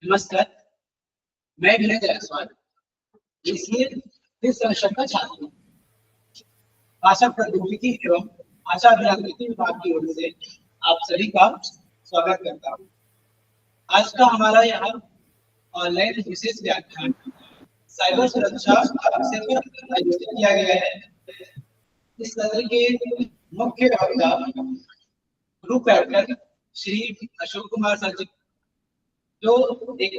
नमस्कार, मैं विनय जायसवाल, इसलिए इस सेमेस्टर का छात्र हूँ। भाषा प्रौद्योगिकी एवं भाषा अभियांत्रिकी विभाग की ओर से आप सभी का स्वागत करता हूँ। आज का हमारा यहाँ ऑनलाइन विशेष व्याख्यान साइबर सुरक्षा विषय पर आयोजित किया गया है। इस सत्र के मुख्य वक्ता group admin Shri Ashok Kumar sir ji, जो एक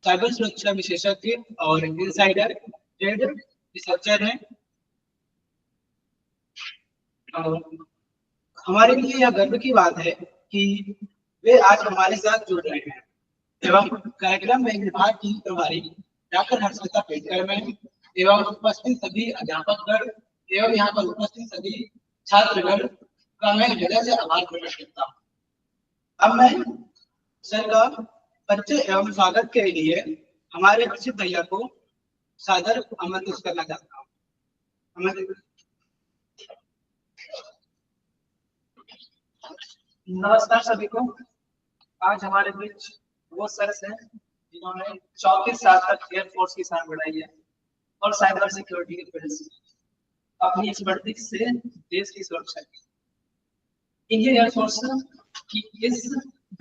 साइबर सुरक्षा विशेषज्ञ और इनसाइडर ट्रेड रिसर्चर है। हमारे लिए यह गर्व की बात है कि वे आज हमारे साथ जुड़ रहे हैं एवं कार्यक्रम में विभाग की प्रभारी डॉक्टर हर्षिता पेटकर में एवं उपस्थित सभी अध्यापकगण एवं यहाँ पर उपस्थित सभी छात्रगण का मैं हृदय से आभार प्रकट करता हूँ। अब मैं सर का परिचय एवं स्वागत के लिए हमारे अर्षित भैया को सादर आमंत्रित करना चाहता हूँ। नमस्कार सभी को। आज हमारे बीच वो सर हैं जिन्होंने 34 साल तक एयरफोर्स की शान बढ़ाई है और साइबर सिक्योरिटी के फील्ड से अपनी एक्सपर्टीज से देश की सुरक्षा की। इंडियन एयरफोर्स की इस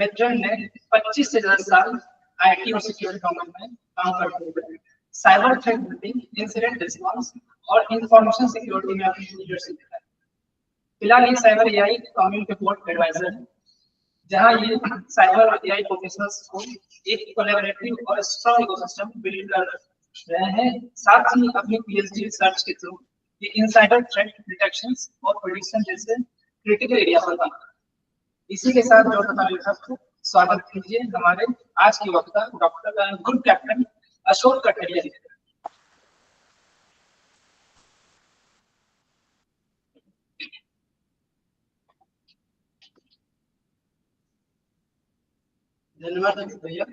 वेटरन ने 25 से ज्यादा साल आईटी और सिक्योरिटी डोमेन में काम करते हुए cyber threat building, incident response और इंफॉर्मेशन सिक्योरिटी में अपनी लीडरशिप दिखाई। फिलहाल ये cyber AI community board advisor है, जहां ये साइबर एआई प्रोफेशनल्स को एक कोलैबोरेटिव और स्ट्रॉन्ग इकोसिस्टम बिल्ड कर रहे हैं। साथ ही अपनी पीएचडी रिसर्च के थ्रू ये इनसाइडर थ्रेट डिटेक्शन और प्रेडिक्शन जैसे क्रिटिकल एरिया पर काम कर रहे हैं। इसी के साथ जो हमारे स्वागत कीजिए हमारे आज की वक्ता डॉक्टर ग्रुप कैप्टन अशोक कठरिया जी। धन्यवाद भैया।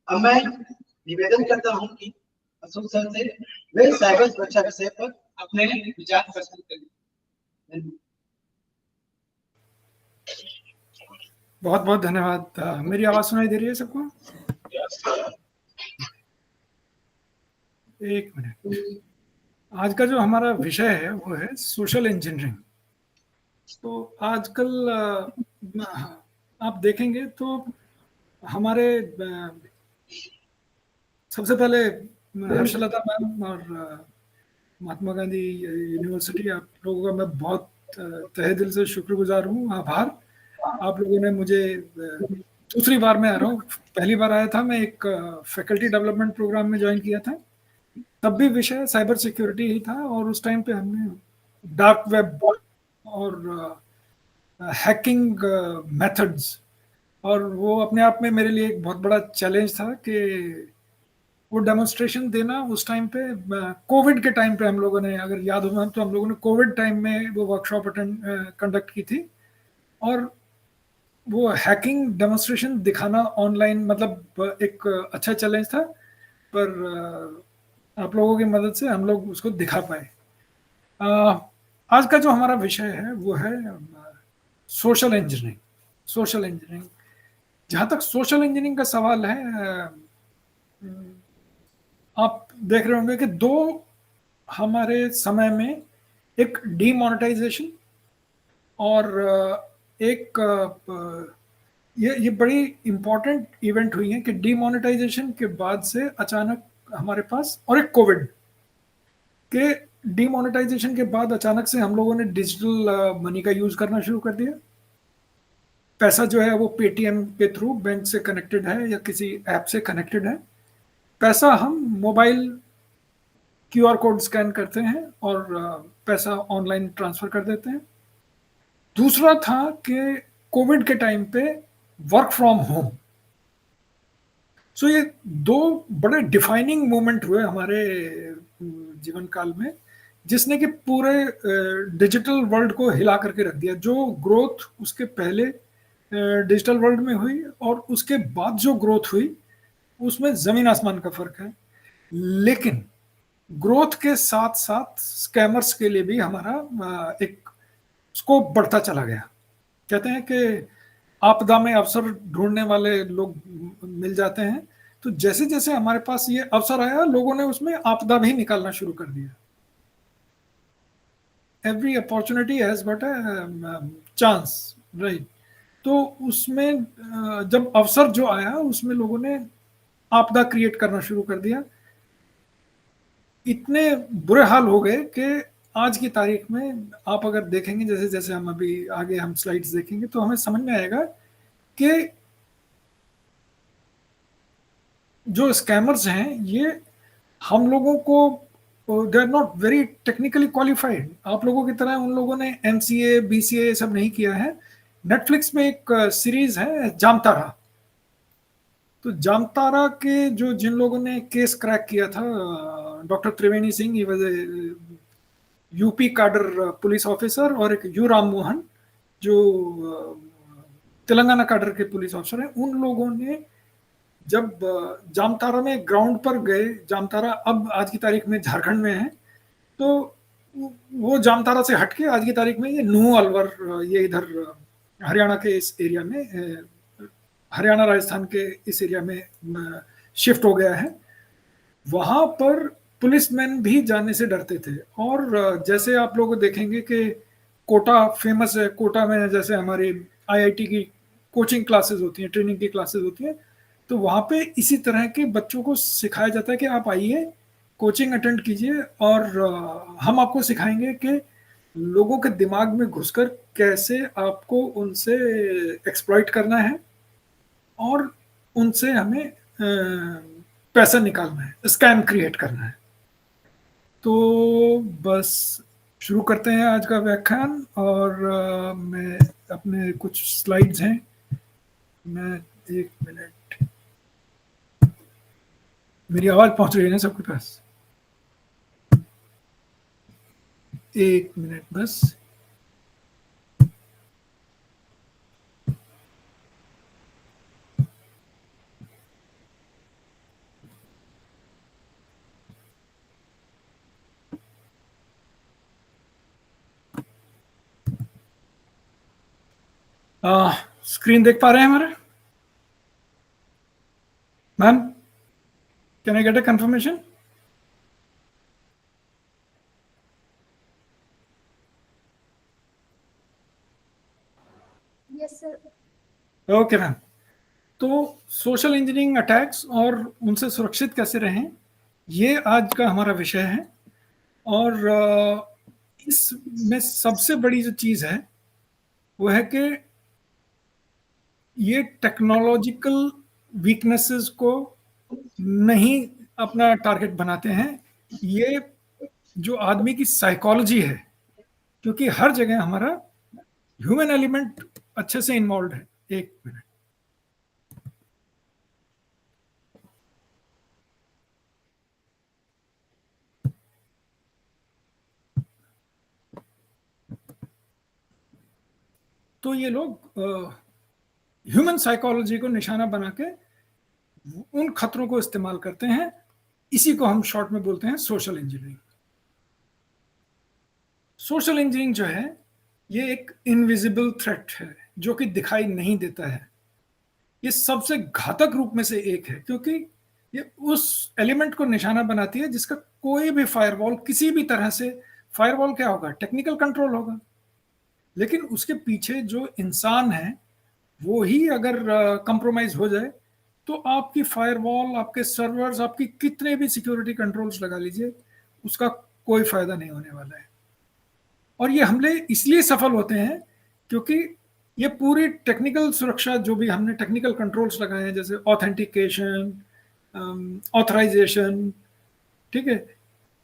अब मैं निवेदन करता हूँ कि अशोक सर से वे साइबर सुरक्षा विषय पर अपने विचार प्रस्तुत करें। बहुत बहुत धन्यवाद। मेरी आवाज सुनाई दे रही है सबको? एक मिनट। आज का जो हमारा विषय है वो है सोशल इंजीनियरिंग। तो आजकल आप देखेंगे तो हमारे सबसे पहले हर्षलता मैम और महात्मा गांधी यूनिवर्सिटी, आप लोगों का मैं बहुत तहे दिल से शुक्रगुजार हूँ, आभार। आप लोगों ने मुझे दूसरी बार मैं आ रहा हूँ, पहली बार आया था मैं एक फैकल्टी डेवलपमेंट प्रोग्राम में ज्वाइन किया था, तब भी विषय साइबर सिक्योरिटी ही था और उस टाइम पे हमने डार्क वेब और हैकिंग मेथड्स, और वो अपने आप में मेरे लिए एक बहुत बड़ा चैलेंज था कि वो डेमोन्स्ट्रेशन देना। उस टाइम पे कोविड के टाइम पे हम लोगों ने, अगर याद हो तो हम लोगों ने कोविड टाइम में वो वर्कशॉप कंडक्ट की थी और वो हैकिंग डेमोन्स्ट्रेशन दिखाना ऑनलाइन, मतलब एक अच्छा चैलेंज था, पर आप लोगों की मदद से हम लोग उसको दिखा पाए। आज का जो हमारा विषय है वो है सोशल इंजीनियरिंग। सोशल इंजीनियरिंग, जहाँ तक सोशल इंजीनियरिंग का सवाल है, आप देख रहे होंगे कि दो हमारे समय में, एक डीमोनेटाइजेशन और एक ये बड़ी इंपॉर्टेंट इवेंट हुई है कि डीमोनेटाइजेशन के बाद से अचानक हमारे पास, और एक कोविड के डीमोनेटाइजेशन के बाद अचानक से हम लोगों ने डिजिटल मनी का यूज करना शुरू कर दिया। पैसा जो है वो पेटीएम के थ्रू बैंक से कनेक्टेड है या किसी ऐप से कनेक्टेड है। पैसा हम मोबाइल क्यूआर कोड स्कैन करते हैं और पैसा ऑनलाइन ट्रांसफर कर देते हैं। दूसरा था कि कोविड के टाइम पे वर्क फ्रॉम होम। सो ये दो बड़े डिफाइनिंग मोमेंट हुए हमारे जीवन काल में, जिसने कि पूरे डिजिटल वर्ल्ड को हिला करके रख दिया। जो ग्रोथ उसके पहले डिजिटल वर्ल्ड में हुई और उसके बाद जो ग्रोथ हुई उसमें जमीन आसमान का फर्क है। लेकिन ग्रोथ के साथ साथ स्कैमर्स के लिए भी हमारा एक स्कोप बढ़ता चला गया। कहते हैं कि आपदा में अवसर ढूंढने वाले लोग मिल जाते हैं। तो जैसे जैसे हमारे पास ये अवसर आया, लोगों ने उसमें आपदा भी निकालना शुरू कर दिया। Every opportunity has but a chance, right. तो उसमें जब अवसर जो आया उसमें लोगों ने आपदा क्रिएट करना शुरू कर दिया। इतने बुरे हाल हो गए कि आज की तारीख में आप अगर देखेंगे, जैसे जैसे हम अभी आगे हम स्लाइड्स देखेंगे तो हमें समझ में आएगा कि जो स्कैमर्स हैं ये हम लोगों को, they are not very technically qualified. आप लोगों की तरह उन लोगों ने एमसीए बीसीए सब नहीं किया है। नेटफ्लिक्स में एक सीरीज है जामतारा। तो जामतारा के जो जिन लोगों ने केस क्रैक किया था, doctor Triveni Singh, he was UP cadre police officer, और एक यू राम मोहन जो तेलंगाना काडर के पुलिस ऑफिसर हैं। उन लोगों ने जब जामतारा में ग्राउंड पर गए, जामतारा अब आज की तारीख में झारखंड में है, तो वो जामतारा से हटके आज की तारीख में ये नूह अलवर, ये इधर हरियाणा के इस एरिया में, हरियाणा राजस्थान के इस एरिया में शिफ्ट हो गया है। वहां पर पुलिसमैन भी जाने से डरते थे। और जैसे आप लोग देखेंगे कि कोटा फेमस है, कोटा में जैसे हमारी आईआईटी की कोचिंग क्लासेस होती हैं, ट्रेनिंग की क्लासेस होती हैं, तो वहाँ पे इसी तरह के बच्चों को सिखाया जाता है कि आप आइए, कोचिंग अटेंड कीजिए, और हम आपको सिखाएंगे कि लोगों के दिमाग में घुसकर कैसे आपको उनसे एक्सप्लॉइट करना है और उनसे हमें पैसा निकालना है, स्कैम क्रिएट करना है। तो बस शुरू करते हैं आज का व्याख्यान। और मैं अपने कुछ स्लाइड्स हैं, मैं 1 मिनट, मेरी आवाज पहुंच रही है ना सबके पास? 1 मिनट बस। स्क्रीन देख पा रहे हैं हमारे? Ma'am, can I get a confirmation? Yes sir. Okay ma'am. तो सोशल इंजीनियरिंग अटैक्स और उनसे सुरक्षित कैसे रहें, ये आज का हमारा विषय है। और इसमें सबसे बड़ी जो चीज़ है वो है कि ये टेक्नोलॉजिकल वीकनेसेस को नहीं अपना टारगेट बनाते हैं, ये जो आदमी की साइकोलॉजी है, क्योंकि हर जगह हमारा ह्यूमन एलिमेंट अच्छे से इन्वॉल्व है। 1 मिनट। तो ये लोग ह्यूमन साइकोलॉजी को निशाना बना के उन खतरों को इस्तेमाल करते हैं। इसी को हम शॉर्ट में बोलते हैं सोशल इंजीनियरिंग। सोशल इंजीनियरिंग जो है ये एक इनविजिबल थ्रेट है जो कि दिखाई नहीं देता है। ये सबसे घातक रूप में से एक है, क्योंकि ये उस एलिमेंट को निशाना बनाती है जिसका कोई भी फायरवॉल, किसी भी तरह से, फायरवॉल क्या होगा, टेक्निकल कंट्रोल होगा, लेकिन उसके पीछे जो इंसान है वो ही अगर कंप्रोमाइज हो जाए तो आपकी फायरवॉल, आपके सर्वर्स, आपकी कितने भी सिक्योरिटी कंट्रोल्स लगा लीजिए, उसका कोई फायदा नहीं होने वाला है। और ये हमले इसलिए सफल होते हैं क्योंकि ये पूरी टेक्निकल सुरक्षा, जो भी हमने टेक्निकल कंट्रोल्स लगाए हैं, जैसे ऑथेंटिकेशन, ऑथराइजेशन, ठीक है,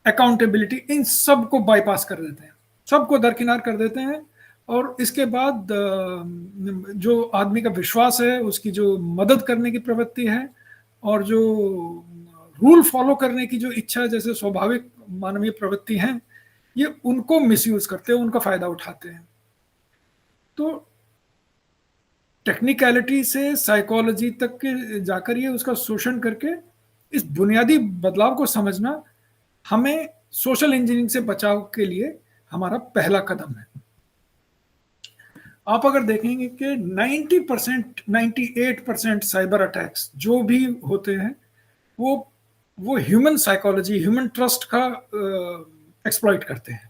अकाउंटेबिलिटी, इन सब को बाईपास कर देते हैं, सबको दरकिनार कर देते हैं। और इसके बाद जो आदमी का विश्वास है, उसकी जो मदद करने की प्रवृत्ति है, और जो रूल फॉलो करने की जो इच्छा, जैसे स्वाभाविक मानवीय प्रवृत्ति है, ये उनको मिसयूज करते हैं, उनका फायदा उठाते हैं। तो टेक्निकलिटी से साइकोलॉजी तक के जाकर ये उसका शोषण करके, इस बुनियादी बदलाव को समझना हमें सोशल इंजीनियरिंग से बचाव के लिए हमारा पहला कदम है। आप अगर देखेंगे कि 90%, 98% साइबर अटैक्स जो भी होते हैं वो ह्यूमन साइकोलॉजी, ह्यूमन ट्रस्ट का एक्सप्लॉइट करते हैं।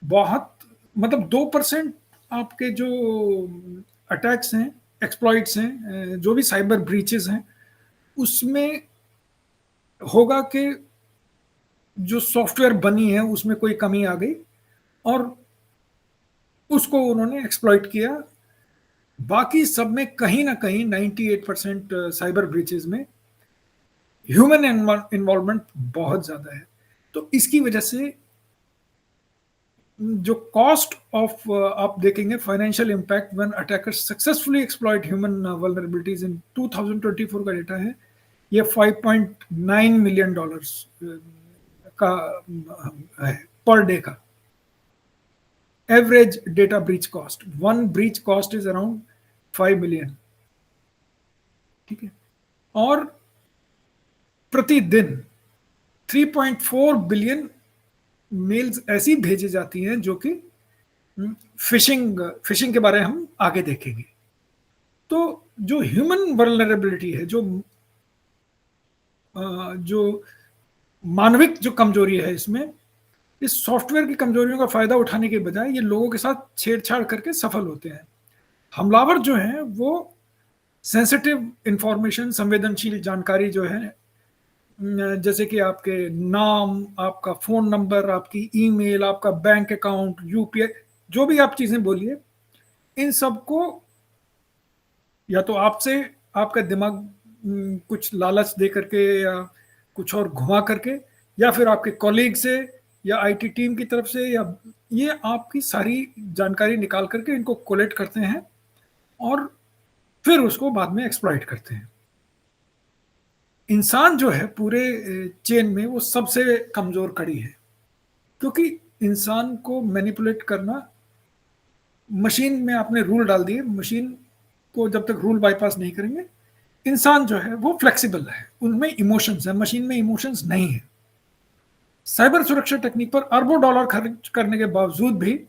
बहुत, मतलब 2% आपके जो अटैक्स हैं, एक्सप्लॉइट्स हैं, जो भी साइबर ब्रीचेस हैं, उसमें होगा कि जो सॉफ्टवेयर बनी है उसमें कोई कमी आ गई और उसको उन्होंने एक्सप्लॉइट किया। बाकी सब में कहीं ना कहीं 98% साइबर ब्रीचेस में ह्यूमन इन्वॉल्वमेंट बहुत ज्यादा है। तो इसकी वजह से जो कॉस्ट ऑफ, आप देखेंगे financial impact when attackers successfully exploit human vulnerabilities in 2024 का डेटा है, ये $5.9 मिलियन का है पर डे का average data breach cost. One breach cost is around 5 million, ठीक है। और प्रतिदिन 3.4 बिलियन मेल्स ऐसी भेजी जाती हैं जो कि फिशिंग के बारे में हम आगे देखेंगे। तो जो ह्यूमन वल्नरेबिलिटी है, जो मानविक जो कमजोरी है इसमें, इस सॉफ्टवेयर की कमजोरियों का फायदा उठाने के बजाय ये लोगों के साथ छेड़छाड़ करके सफल होते हैं। हमलावर जो हैं वो सेंसिटिव इंफॉर्मेशन, संवेदनशील जानकारी जो है, जैसे कि आपके नाम, आपका फोन नंबर, आपकी ईमेल, आपका बैंक अकाउंट, यूपीआई, जो भी आप चीजें बोलिए, इन सबको या तो आपसे आपका दिमाग कुछ लालच दे करके या कुछ और घुमा करके, या फिर आपके कॉलीग से या आईटी टीम की तरफ से, या ये आपकी सारी जानकारी निकाल करके इनको कोलेक्ट करते हैं और फिर उसको बाद में एक्सप्लॉइट करते हैं। इंसान जो है पूरे चेन में वो सबसे कमजोर कड़ी है, क्योंकि इंसान को मैनिपुलेट करना, मशीन में आपने रूल डाल दिए, मशीन को जब तक रूल बाईपास नहीं करेंगे, इंसान जो है वो फ्लेक्सिबल है, उनमें इमोशंस है, मशीन में इमोशंस नहीं है। साइबर सुरक्षा टेक्निक पर अरबों डॉलर खर्च करने के बावजूद भी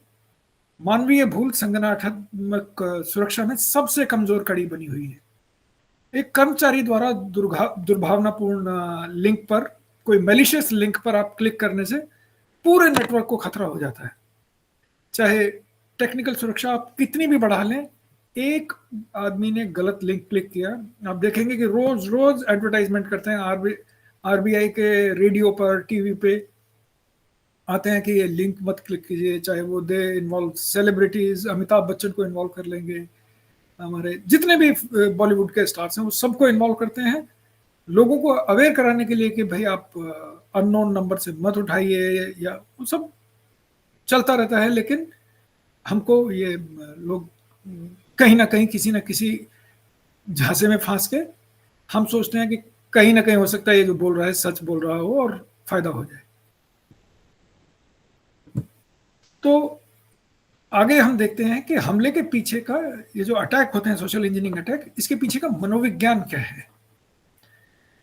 मानवीय भूल संगठनात्मक सुरक्षा में सबसे कमजोर कड़ी बनी हुई है। एक कर्मचारी द्वारा दुर्भावनापूर्ण लिंक पर, कोई मैलिशियस लिंक पर आप क्लिक करने से पूरे नेटवर्क को खतरा हो जाता है। चाहे टेक्निकल सुरक्षा आप कितनी भी बढ़ा लें, एक आदमी ने गलत लिंक क्लिक किया, आप देखेंगे कि रोज रोज एडवर्टाइजमेंट करते हैं, आरबीआई के रेडियो पर, टीवी पे आते हैं कि ये लिंक मत क्लिक कीजिए, चाहे वो they involve celebrities, Amitabh Bachchan को इन्वॉल्व कर लेंगे, हमारे जितने भी बॉलीवुड के स्टार्स हैं वो सबको इन्वॉल्व करते हैं, लोगों को अवेयर कराने के लिए कि भाई आप अननोन नंबर से मत उठाइए, या वो सब चलता रहता है। लेकिन हमको ये लोग कहीं ना कहीं किसी ना किसी झांसे में फंस के हम सोचते हैं कि कहीं ना कहीं हो सकता है ये जो बोल रहा है सच बोल रहा हो और फायदा हो जाए। तो आगे हम देखते हैं कि हमले के पीछे का, ये जो अटैक होते हैं, सोशल इंजीनियरिंग अटैक, इसके पीछे का मनोविज्ञान क्या है।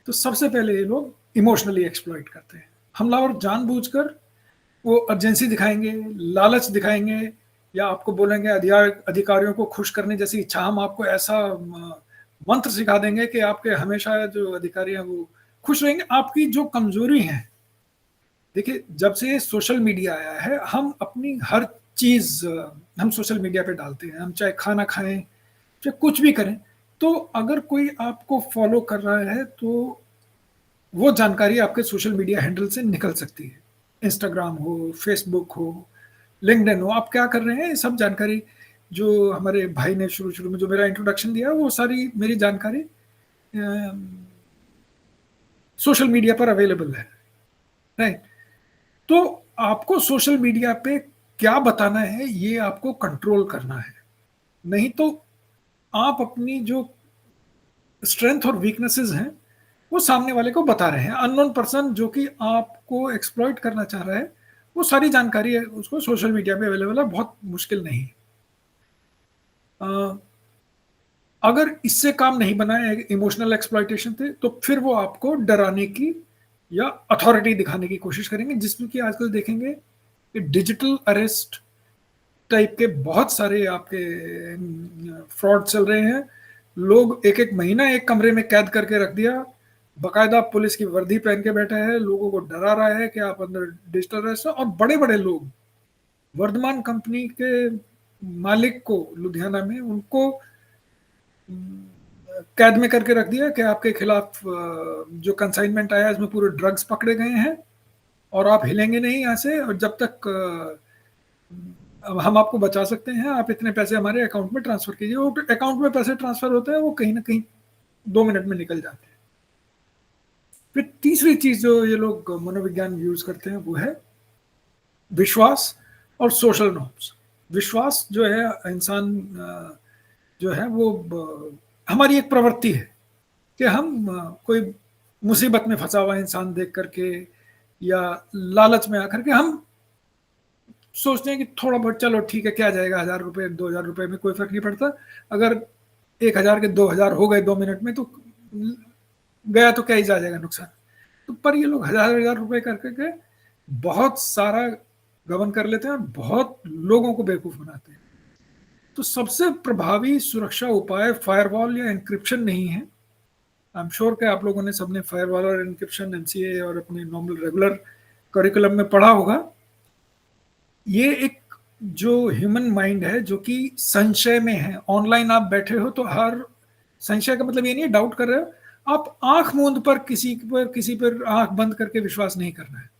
तो सबसे पहले ये लोग इमोशनली एक्सप्लॉइट करते हैं। हमलावर जानबूझकर वो अर्जेंसी दिखाएंगे, लालच दिखाएंगे, या आपको बोलेंगे अधिकारियों को खुश करने जैसी इच्छा, हम आपको ऐसा मंत्र सिखा देंगे कि आपके हमेशा जो अधिकारी हैं वो खुश रहेंगे। आपकी जो कमजोरी है, देखिए जब से सोशल मीडिया आया है, हम अपनी हर चीज हम सोशल मीडिया पे डालते हैं, हम चाहे खाना खाएं, चाहे कुछ भी करें, तो अगर कोई आपको फॉलो कर रहा है तो वो जानकारी आपके सोशल मीडिया हैंडल से निकल सकती है। इंस्टाग्राम हो, फेसबुक हो, लिंक्डइन हो, आप क्या कर रहे हैं, ये सब जानकारी, जो हमारे भाई ने शुरू में जो मेरा इंट्रोडक्शन दिया, वो सारी मेरी जानकारी सोशल मीडिया पर अवेलेबल है, राइट। तो आपको सोशल मीडिया पे क्या बताना है ये आपको कंट्रोल करना है, नहीं तो आप अपनी जो स्ट्रेंथ और वीकनेसेस हैं वो सामने वाले को बता रहे हैं। अननोन पर्सन जो कि आपको एक्सप्लॉइट करना चाह रहा है, वो सारी जानकारी है उसको सोशल मीडिया पे अवेलेबल है, बहुत मुश्किल नहीं। अगर इससे काम नहीं बना है इमोशनल एक्सप्लॉइटेशन से, तो फिर वो आपको डराने की या अथॉरिटी दिखाने की कोशिश करेंगे, जिसमें कि आजकल देखेंगे कि डिजिटल अरेस्ट, टाइप के बहुत सारे आपके फ्रॉड चल रहे हैं। लोग एक एक महीना एक कमरे में कैद करके रख दिया, बाकायदा पुलिस की वर्दी पहन के बैठा है, लोगों को डरा रहा है कि आप अंदर डिजिटल अरेस्ट। और बड़े बड़े लोग, वर्धमान कंपनी के मालिक को लुधियाना में, उनको कैद में करके रख दिया कि आपके खिलाफ जो कंसाइनमेंट आया इसमें पूरे ड्रग्स पकड़े गए हैं और आप हिलेंगे नहीं यहाँ से, और जब तक हम आपको बचा सकते हैं, आप इतने पैसे हमारे अकाउंट में ट्रांसफर कीजिए। वो अकाउंट में पैसे ट्रांसफर होते हैं, वो कहीं ना कहीं 2 मिनट में निकल जाते हैं। फिर तीसरी चीज जो ये लोग मनोविज्ञान यूज करते हैं वो है विश्वास और सोशल नॉर्म्स। विश्वास जो है इंसान जो है वो हमारी एक प्रवृत्ति है कि हम कोई मुसीबत में फंसा हुआ इंसान देख करके या लालच में आकर के हम सोचते हैं कि थोड़ा बहुत चलो ठीक है, क्या जाएगा, 1000 रुपये 2000 रुपये में कोई फर्क नहीं पड़ता। अगर 1000 के 2000 हो गए 2 मिनट में तो गया तो क्या ही जाएगा नुकसान। तो पर ये लोग 1000 रुपए करके के बहुत सारा गबन कर लेते हैं और बहुत लोगों को बेवकूफ बनाते हैं। तो सबसे प्रभावी सुरक्षा उपाय फायरवॉल या एन्क्रिप्शन नहीं है। आई एम श्योर कि आप लोगों ने सबने फायरवॉल और एन्क्रिप्शन एमसीए और अपने नॉर्मल रेगुलर करिकुलम में पढ़ा होगा। ये एक जो ह्यूमन माइंड है जो कि संशय में है। ऑनलाइन आप बैठे हो तो हर संशय का मतलब ये नहीं है डाउट कर रहे हो, आप आंख मूंद पर किसी पर आंख बंद करके विश्वास नहीं करना है।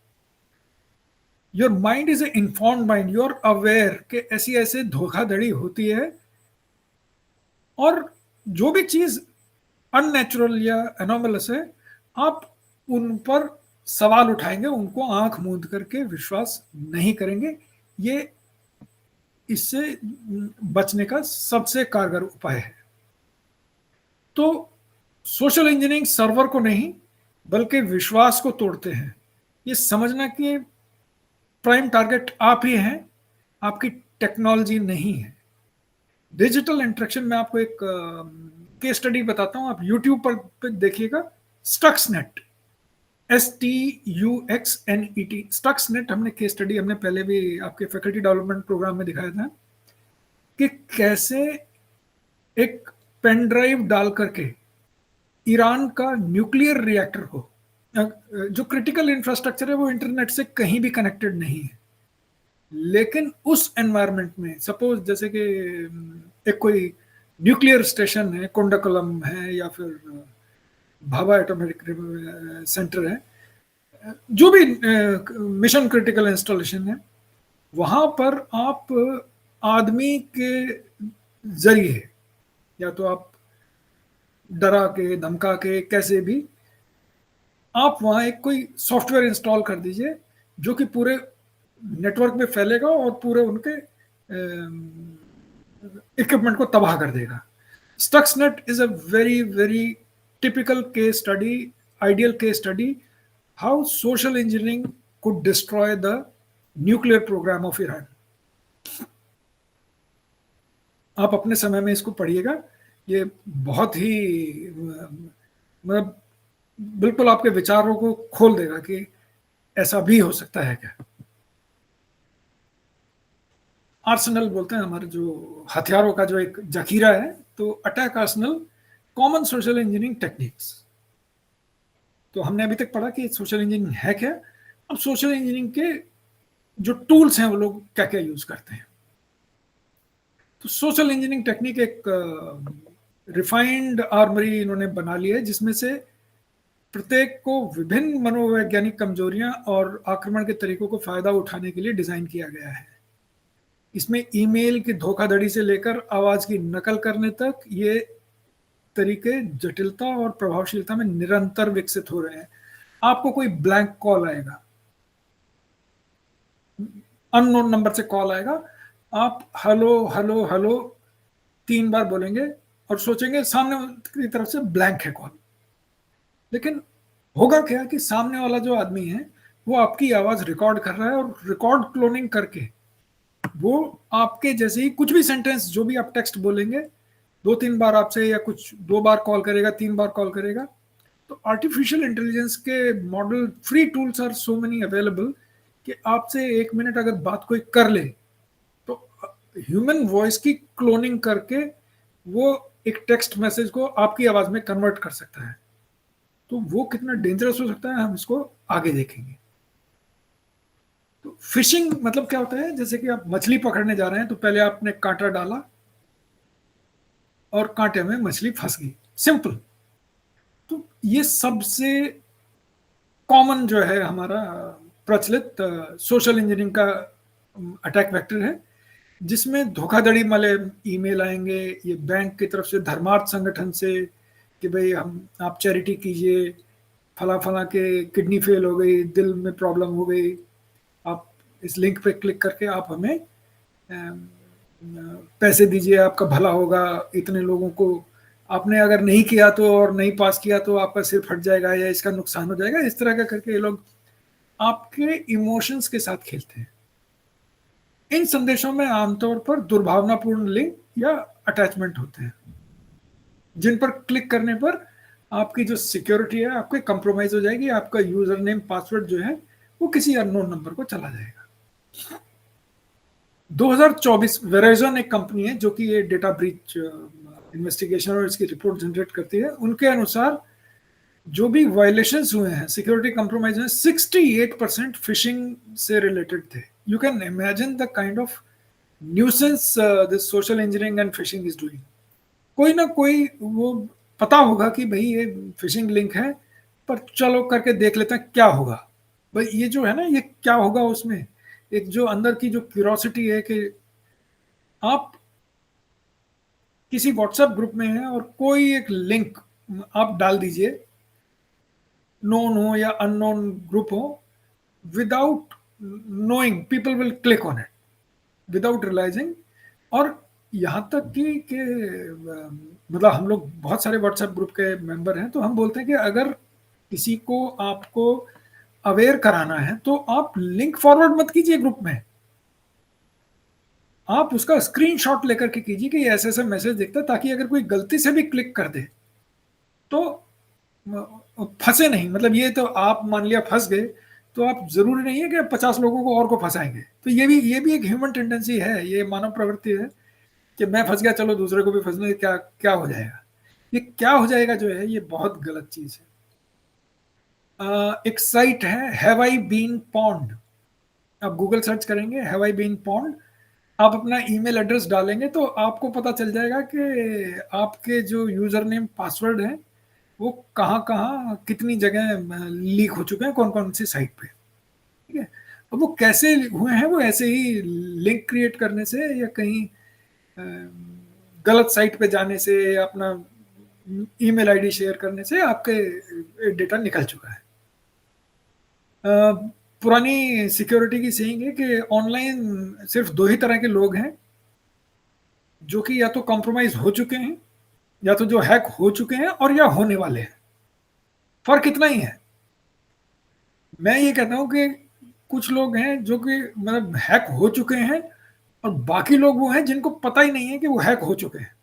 Your mind is a informed mind, you are aware कि ऐसी ऐसे धोखाधड़ी होती है, और जो भी चीज अननेचुरल या एनोमलस है आप उन पर सवाल उठाएंगे, उनको आंख मूंद करके विश्वास नहीं करेंगे। ये इससे बचने का सबसे कारगर उपाय है। तो सोशल इंजीनियरिंग सर्वर को नहीं बल्कि विश्वास को तोड़ते हैं। ये समझना कि प्राइम टारगेट आप ही हैं, आपकी टेक्नोलॉजी नहीं है। डिजिटल इंटरेक्शन में आपको एक केस स्टडी बताता हूं, आप यूट्यूब पर देखिएगा। स्टक्सनेट, STUXNET, स्टक्सनेट हमने केस स्टडी हमने पहले भी आपके फैकल्टी डेवलपमेंट प्रोग्राम में दिखाया था कि कैसे एक पेन ड्राइव डाल करके ईरान का न्यूक्लियर रिएक्टर को, जो क्रिटिकल इंफ्रास्ट्रक्चर है वो इंटरनेट से कहीं भी कनेक्टेड नहीं है, लेकिन उस एनवायरनमेंट में सपोज जैसे कि एक कोई न्यूक्लियर स्टेशन है, कोंडाकुलम है या फिर भाभा एटॉमिक सेंटर है, जो भी मिशन क्रिटिकल इंस्टॉलेशन है, वहां पर आप आदमी के जरिए या तो आप डरा के धमका के कैसे भी आप वहां एक कोई सॉफ्टवेयर इंस्टॉल कर दीजिए जो कि पूरे नेटवर्क में फैलेगा और पूरे उनके इक्विपमेंट को तबाह कर देगा। Stuxnet is a very very typical case study, ideal case study, how social engineering could destroy the nuclear program of Iran. आप अपने समय में इसको पढ़िएगा, ये बहुत ही मतलब बिल्कुल आपके विचारों को खोल देगा कि ऐसा भी हो सकता है क्या। आर्सेनल बोलते हैं हमारे जो हथियारों का जो एक जखीरा है, तो attack Arsenal common social engineering techniques. तो हमने अभी तक पढ़ा कि सोशल इंजीनियरिंग है क्या। अब सोशल इंजीनियरिंग के जो टूल्स हैं वो लोग क्या क्या यूज करते हैं। तो सोशल इंजीनियरिंग टेक्निक एक रिफाइंड आर्मरी इन्होंने बना ली है, जिसमें से प्रत्येक को विभिन्न मनोवैज्ञानिक कमजोरियां और आक्रमण के तरीकों को फायदा उठाने के लिए डिजाइन किया गया है। इसमें ईमेल की धोखाधड़ी से लेकर आवाज की नकल करने तक ये तरीके जटिलता और प्रभावशीलता में निरंतर विकसित हो रहे हैं। आपको कोई ब्लैंक कॉल आएगा, अननोन नंबर से कॉल आएगा, आप हेलो हेलो हेलो 3 बार बोलेंगे और सोचेंगे सामने की तरफ से ब्लैंक है कॉल। लेकिन होगा क्या कि सामने वाला जो आदमी है वो आपकी आवाज रिकॉर्ड कर रहा है और रिकॉर्ड क्लोनिंग करके वो आपके जैसे ही कुछ भी सेंटेंस जो भी आप टेक्स्ट बोलेंगे 2-3 बार आपसे या कुछ 2 बार कॉल करेगा, 3 बार कॉल करेगा। तो आर्टिफिशियल इंटेलिजेंस के model, free tools are so many available कि आपसे 1 मिनट अगर बात कोई कर ले तो ह्यूमन वॉइस की क्लोनिंग करके वो एक टेक्स्ट मैसेज को आपकी आवाज में कन्वर्ट कर सकता है। तो वो कितना डेंजरस हो सकता है हम इसको आगे देखेंगे। तो फिशिंग मतलब क्या होता है, जैसे कि आप मछली पकड़ने जा रहे हैं तो पहले आपने कांटा डाला और कांटे में मछली फंस गई, सिंपल। तो ये सबसे कॉमन जो है हमारा प्रचलित सोशल इंजीनियरिंग का अटैक वेक्टर है, जिसमें धोखाधड़ी वाले ईमेल आएंगे, ये बैंक की तरफ से धर्मार्थ संगठन से कि भाई हम आप चैरिटी कीजिए, फला फला के किडनी फेल हो गई, दिल में प्रॉब्लम हो गई, आप इस लिंक पे क्लिक करके आप हमें पैसे दीजिए, आपका भला होगा, इतने लोगों को आपने अगर नहीं किया तो और नहीं पास किया तो आपका सिर फट जाएगा या इसका नुकसान हो जाएगा, इस तरह का करके ये लोग आपके इमोशंस के साथ खेलते हैं। इन संदेशों में आमतौर पर दुर्भावनापूर्ण लिंक या अटैचमेंट होते हैं, जिन पर क्लिक करने पर आपकी जो सिक्योरिटी है आपकी कंप्रोमाइज हो जाएगी, आपका यूजर नेम पासवर्ड जो है वो किसी अननोन नंबर को चला जाएगा। 2024 वेराइजन एक कंपनी है जो कि ये डेटा ब्रीच इन्वेस्टिगेशन और इसकी रिपोर्ट जनरेट करती है, उनके अनुसार जो भी वायलेशंस हुए हैं, सिक्योरिटी कंप्रोमाइज में 68% फिशिंग से रिलेटेड थे। You can imagine the kind of nuisance this social engineering and fishing is doing. कोई ना कोई वो पता होगा कि भाई ये फिशिंग लिंक है, पर चलो करके देख लेते हैं क्या होगा। भाई ये जो है ना, ये क्या होगा, उसमें एक जो अंदर की जो क्यूरोसिटी है कि आप किसी व्हाट्सएप ग्रुप में हैं और कोई एक लिंक आप डाल दीजिए, नोन हो या अननोन ग्रुप हो, without knowing people will click on it without realizing. और यहाँ तक कि मतलब हम लोग बहुत सारे व्हाट्सएप ग्रुप के मेंबर हैं, तो हम बोलते हैं कि अगर किसी को आपको अवेयर कराना है तो आप लिंक फॉरवर्ड मत कीजिए ग्रुप में, आप उसका स्क्रीनशॉट लेकर के कीजिए कि ऐसे ऐसे मैसेज दिखता है, ताकि अगर कोई गलती से भी क्लिक कर दे तो फंसे नहीं। मतलब ये तो आप मान लिया फंस गए तो आप जरूरी नहीं है कि 50 लोगों को और को फंसाएंगे। तो ये भी एक ह्यूमन टेंडेंसी है, ये मानव प्रवृत्ति है कि मैं फंस गया, चलो दूसरे को भी फंसने, क्या क्या हो जाएगा। ये क्या हो जाएगा जो है ये बहुत गलत चीज है। एक साइट है हैव आई बीन पॉन्ड, आप गूगल सर्च करेंगे हैव आई बीन पॉन्ड, आप अपना ईमेल एड्रेस डालेंगे तो आपको पता चल जाएगा कि आपके जो यूजर नेम पासवर्ड है वो कहाँ कहाँ कितनी जगह लीक हो चुके हैं, कौन कौन सी साइट पे। ठीक है, अब वो कैसे हुए हैं, वो ऐसे ही लिंक क्रिएट करने से या कहीं गलत साइट पे जाने से या अपना ईमेल आईडी शेयर करने से आपके डेटा निकल चुका है। पुरानी सिक्योरिटी की सेइंग है कि ऑनलाइन सिर्फ दो ही तरह के लोग हैं, जो कि या तो कॉम्प्रोमाइज हो चुके हैं, या तो जो हैक हो चुके हैं, और या होने वाले हैं। फर्क इतना ही है। मैं ये कहता हूं कि कुछ लोग हैं जो कि मतलब हैक हो चुके हैं, और बाकी लोग वो हैं जिनको पता ही नहीं है कि वो हैक हो चुके हैं।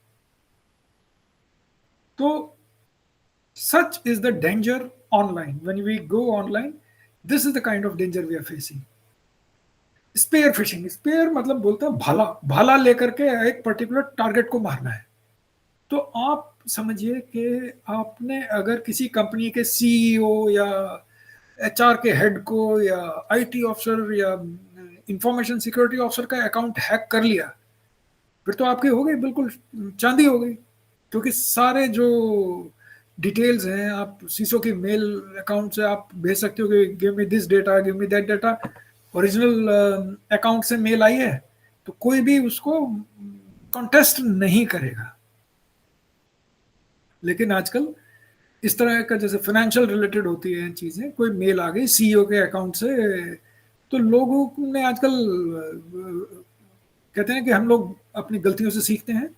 तो such is the danger online. When we go online, this is the kind of danger we are facing. Spear phishing, spear मतलब बोलते हैं भाला, भाला लेकर के एक पर्टिकुलर टारगेट को मारना है। तो आप समझिए कि आपने अगर किसी कंपनी के सीईओ या एचआर के हेड को या आईटी ऑफिसर या इंफॉर्मेशन सिक्योरिटी ऑफिसर का अकाउंट हैक कर लिया, फिर तो आपकी हो गई बिल्कुल चांदी हो गई, क्योंकि सारे जो डिटेल्स हैं आप सीसो की मेल अकाउंट से आप भेज सकते हो कि give me this data, give me that data. Original account से मेल आई है तो कोई भी उसको कॉन्टेस्ट नहीं करेगा। लेकिन आजकल इस तरह का जैसे फाइनेंशियल रिलेटेड होती है चीजें, कोई मेल आ गई सीईओ के अकाउंट से, तो लोगों ने आजकल कहते हैं कि हम लोग अपनी गलतियों से सीखते हैं।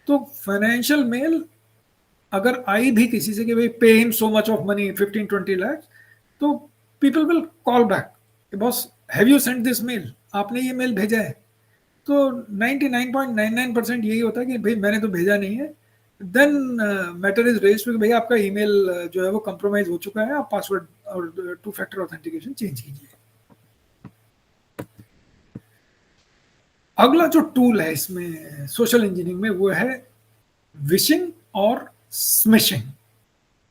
तो फाइनेंशियल मेल अगर आई भी किसी से कि भाई pay him so much of money 15-20 lakh, तो people will call back, boss have you send this mail, आपने ये मेल भेजा है। तो 99.99% यही होता है कि भाई मैंने तो भेजा नहीं है। देन मैटर इज रेज्ड कि भाई आपका ईमेल जो है वो कंप्रोमाइज हो चुका है, आप पासवर्ड और 2 फैक्टर ऑथेंटिकेशन चेंज कीजिए। अगला जो टूल है इसमें सोशल इंजीनियरिंग में वो है विशिंग और स्मिशिंग।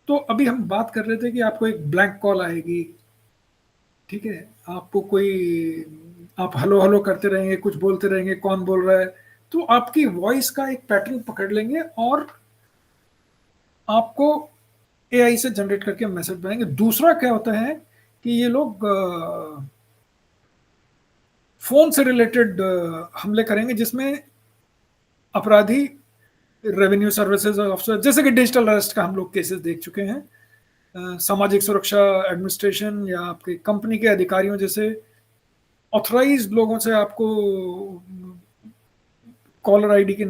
तो अभी हम बात कर रहे थे कि आपको एक ब्लैंक कॉल आएगी, ठीक है, आपको कोई, आप हेलो हेलो करते रहेंगे, कुछ बोलते रहेंगे, कौन बोल रहा है, तो आपकी वॉइस का एक पैटर्न पकड़ लेंगे और आपको एआई से जनरेट करके मैसेज बनाएंगे। दूसरा क्या होता है कि ये लोग फोन से रिलेटेड हमले करेंगे, जिसमें अपराधी रेवेन्यू सर्विसेज ऑफिसर, जैसे कि डिजिटल अरेस्ट का हम लोग केसेस देख चुके हैं, सामाजिक सुरक्षा एडमिनिस्ट्रेशन या आपके कंपनी के अधिकारियों जैसे ऑथराइज्ड लोगों से आपको कॉलर आईडी की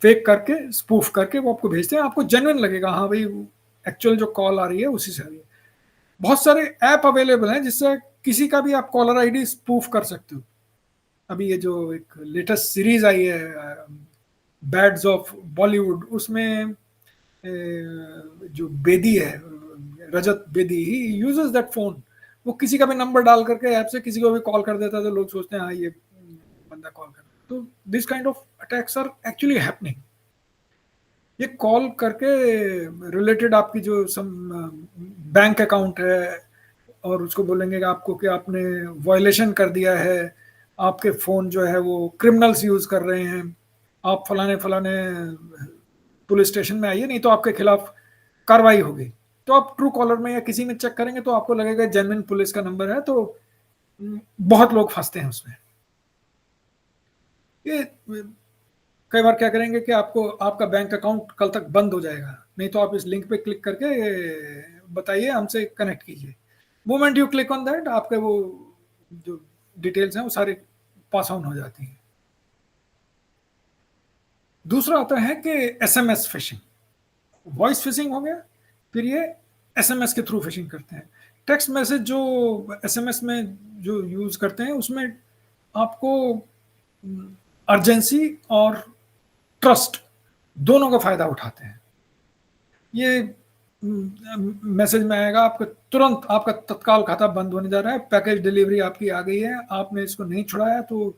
फेक करके, स्पूफ करके वो आपको भेजते हैं। आपको जेन्युइन लगेगा, हाँ भाई एक्चुअल जो कॉल आ रही है उसी से आ रही है। बहुत सारे ऐप अवेलेबल हैं जिससे किसी का भी आप कॉलर आईडी स्पूफ कर सकते हो। अभी ये जो एक लेटेस्ट सीरीज आई है बैड्स ऑफ बॉलीवुड, उसमें जो बेदी है, Rajat Bedi, he uses that phone. वो किसी का भी नंबर डाल करके ऐप से किसी को भी कॉल कर देता है, तो लोग सोचते हैं हाँ ये बंदा कॉल कर। तो this kind of attacks are actually happening. ये कॉल करके रिलेटेड आपकी जो सम बैंक अकाउंट है और उसको बोलेंगे कि आपको कि आपने वायलेशन कर दिया है, आपके फ़ोन जो है वो क्रिमिनल्स यूज़ कर रहे हैं, आप फलाने फलाने पुलिस स्टेशन में आइए, नहीं तो आपके खिलाफ कार्रवाई होगी। तो आप ट्रू कॉलर में या किसी में चेक करेंगे तो आपको लगेगा जेन्युइन पुलिस का नंबर है। तो बहुत लोग फंसते हैं उसमें। ये कई बार क्या करेंगे कि आपको आपका बैंक अकाउंट कल तक बंद हो जाएगा, नहीं तो आप इस लिंक पे क्लिक करके बताइए हमसे कनेक्ट कीजिए। Moment you click on that, आपके वो जो डिटेल्स हैं वो सारी पास ऑन हो जाती हैं। दूसरा आता है कि एसएमएस फिशिंग। वॉइस फिशिंग हो गया, फिर ये एसएमएस के थ्रू फिशिंग करते हैं। टेक्स्ट मैसेज जो एसएमएस में जो यूज करते हैं उसमें आपको अर्जेंसी और ट्रस्ट दोनों का फायदा उठाते हैं। ये मैसेज में आएगा आपका तुरंत, आपका तत्काल खाता बंद होने जा रहा है, पैकेज डिलीवरी आपकी आ गई है, आपने इसको नहीं छुड़ाया तो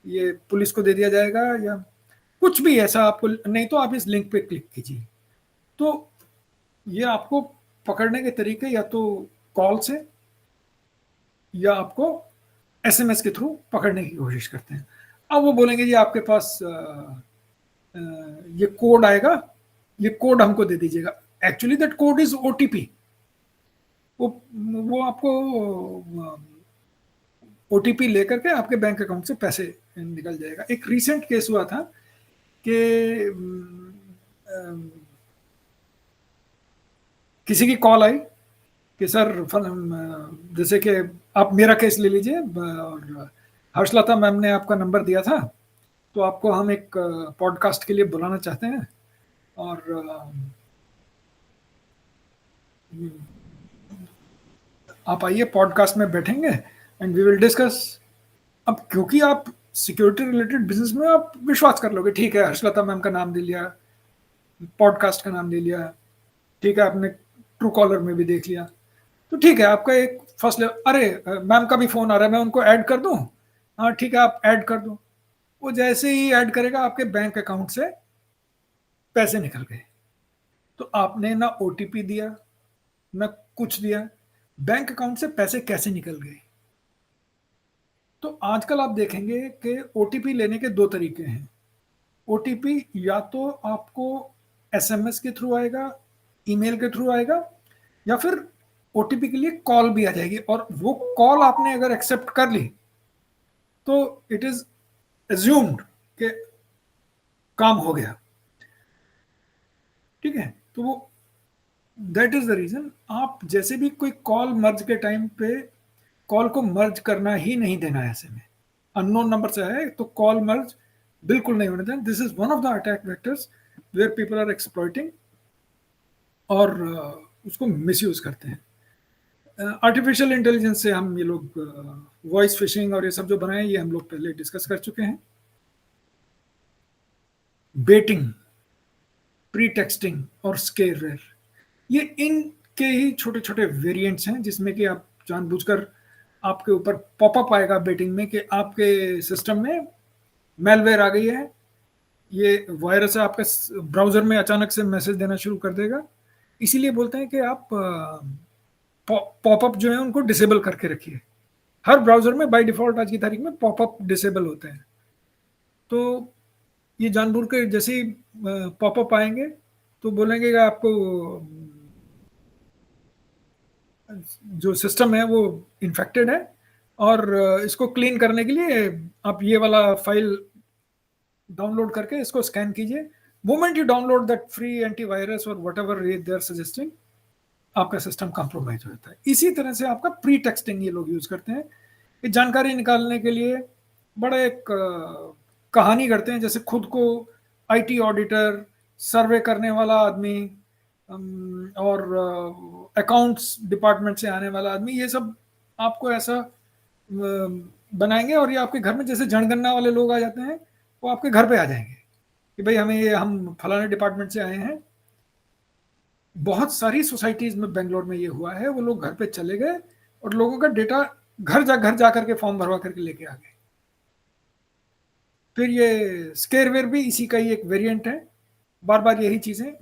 ये पुलिस को दे दिया जाएगा, या कुछ भी ऐसा आपको, नहीं तो आप इस लिंक पे क्लिक कीजिए। तो ये आपको पकड़ने के तरीके या तो कॉल से या आपको एसएमएस के थ्रू पकड़ने की कोशिश करते हैं। अब वो बोलेंगे जी आपके पास ये कोड आएगा, ये कोड हमको दे दीजिएगा। Actually that code is OTP. वो आपको ओटीपी लेकर के आपके बैंक अकाउंट से पैसे निकल जाएगा। एक रीसेंट केस हुआ था कि किसी की कॉल आई कि सर जैसे कि आप मेरा केस ले लीजिए, और हर्षलता मैम ने आपका नंबर दिया था, तो आपको हम एक पॉडकास्ट के लिए बुलाना चाहते हैं, और आप आइए पॉडकास्ट में बैठेंगे एंड वी विल डिस्कस। अब क्योंकि आप सिक्योरिटी रिलेटेड बिजनेस में आप विश्वास कर लोगे, ठीक है हर्षलता मैम का नाम ले लिया, पॉडकास्ट का नाम ले लिया, ठीक है आपने ट्रू कॉलर में भी देख लिया, तो ठीक है आपका एक फर्स्ट लेवल, अरे मैम का भी फोन आ रहा है, मैं उनको ऐड कर दूं, हाँ ठीक है आप ऐड कर दो। वो जैसे ही ऐड करेगा आपके बैंक अकाउंट से पैसे निकल गए। तो आपने ना ओटीपी दिया ना कुछ दिया, बैंक अकाउंट से पैसे कैसे निकल गए? तो आजकल आप देखेंगे कि ओटीपी लेने के दो तरीके हैं। ओटीपी या तो आपको एसएमएस के थ्रू आएगा, ईमेल के थ्रू आएगा, या फिर ओटीपी के लिए कॉल भी आ जाएगी, और वो कॉल आपने अगर एक्सेप्ट कर ली तो इट इज एज्यूम्ड कि काम हो गया, ठीक है। तो वो दैट इज द रीजन आप जैसे भी कोई कॉल मर्ज के टाइम पे कॉल को मर्ज करना ही नहीं देना है। ऐसे में अननोन नंबर से है तो कॉल मर्ज बिल्कुल नहीं होने देना। This is one of the attack vectors where people are exploiting और उसको मिसयूज करते हैं। आर्टिफिशियल इंटेलिजेंस से हम ये लोग वॉइस फिशिंग और ये सब जो बनाए ये हम लोग पहले डिस्कस कर चुके हैं। बेटिंग, प्री टेक्सटिंग और स्केरवेयर, ये इनके ही छोटे छोटे वेरिएंट्स हैं जिसमें कि आप जानबूझकर आपके ऊपर पॉपअप आएगा बेटिंग में कि आपके सिस्टम में मेलवेयर आ गई है, ये वायरस है, आपके ब्राउजर में अचानक से मैसेज देना शुरू कर देगा। इसीलिए बोलते हैं कि आप पॉपअप जो है उनको डिसेबल करके रखिए। हर ब्राउजर में बाय डिफॉल्ट आज की तारीख में पॉपअप डिसेबल होते हैं। तो ये जानबूझ के जैसे ही पॉपअप आएंगे तो बोलेंगे कि आपको जो सिस्टम है वो इन्फेक्टेड है, और इसको क्लीन करने के लिए आप ये वाला फाइल डाउनलोड करके इसको स्कैन कीजिए। Moment you download that free antivirus और whatever they are suggesting, आपका सिस्टम कॉम्प्रोमाइज हो जाता है। इसी तरह से आपका प्री टेक्सटिंग ये लोग यूज करते हैं कि जानकारी निकालने के लिए बड़ा एक कहानी करते हैं, जैसे खुद को आईटी ऑडिटर, सर्वे करने वाला आदमी, और अकाउंट्स डिपार्टमेंट से आने वाला आदमी, ये सब आपको ऐसा बनाएंगे। और ये आपके घर में जैसे जनगणना वाले लोग आ जाते हैं, वो आपके घर पे आ जाएंगे कि भाई हमें ये, हम फलाने डिपार्टमेंट से आए हैं। बहुत सारी सोसाइटीज में बेंगलोर में ये हुआ है, वो लोग घर पे चले गए और लोगों का डेटा घर जा करके फॉर्म भरवा करके लेके आ गए। फिर ये स्केरवेयर भी इसी का ही एक वेरिएंट है, बार बार यही चीजें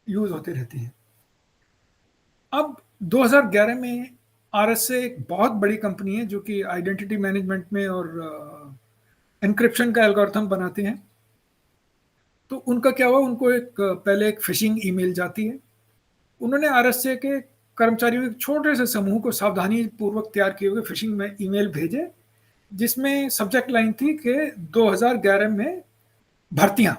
यूज होती रहती हैं। अब 2011 में आरएसए एक बहुत बड़ी कंपनी है जो कि आइडेंटिटी मैनेजमेंट में और एन्क्रिप्शन का एल्गोरिथम बनाते हैं। तो उनका क्या हुआ, उनको पहले एक फिशिंग ईमेल जाती है। उन्होंने आरएसए के कर्मचारियों के छोटे से समूह को सावधानी पूर्वक तैयार किए हुए फिशिंग में ईमेल भेजे, जिसमें सब्जेक्ट लाइन थी कि 2011 में भर्तियां।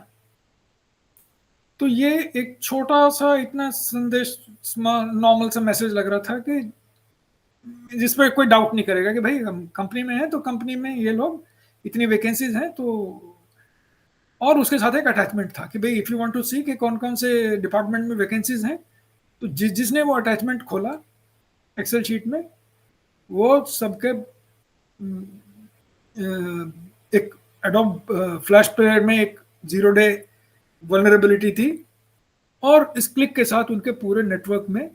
तो ये एक छोटा सा इतना संदेश, नॉर्मल सा मैसेज लग रहा था कि जिसपे कोई डाउट नहीं करेगा कि भाई हम कंपनी में हैं तो कंपनी में ये लोग इतनी वैकेंसीज हैं। तो और उसके साथ एक अटैचमेंट था कि भाई इफ यू वांट टू सी कि कौन कौन से डिपार्टमेंट में वैकेंसीज हैं, तो जिसने वो अटैचमेंट खोला एक्सेल शीट में, वो सबके एक एडोब फ्लैश प्लेयर में एक 0 डे वल्नरेबिलिटी थी, और इस क्लिक के साथ उनके पूरे नेटवर्क में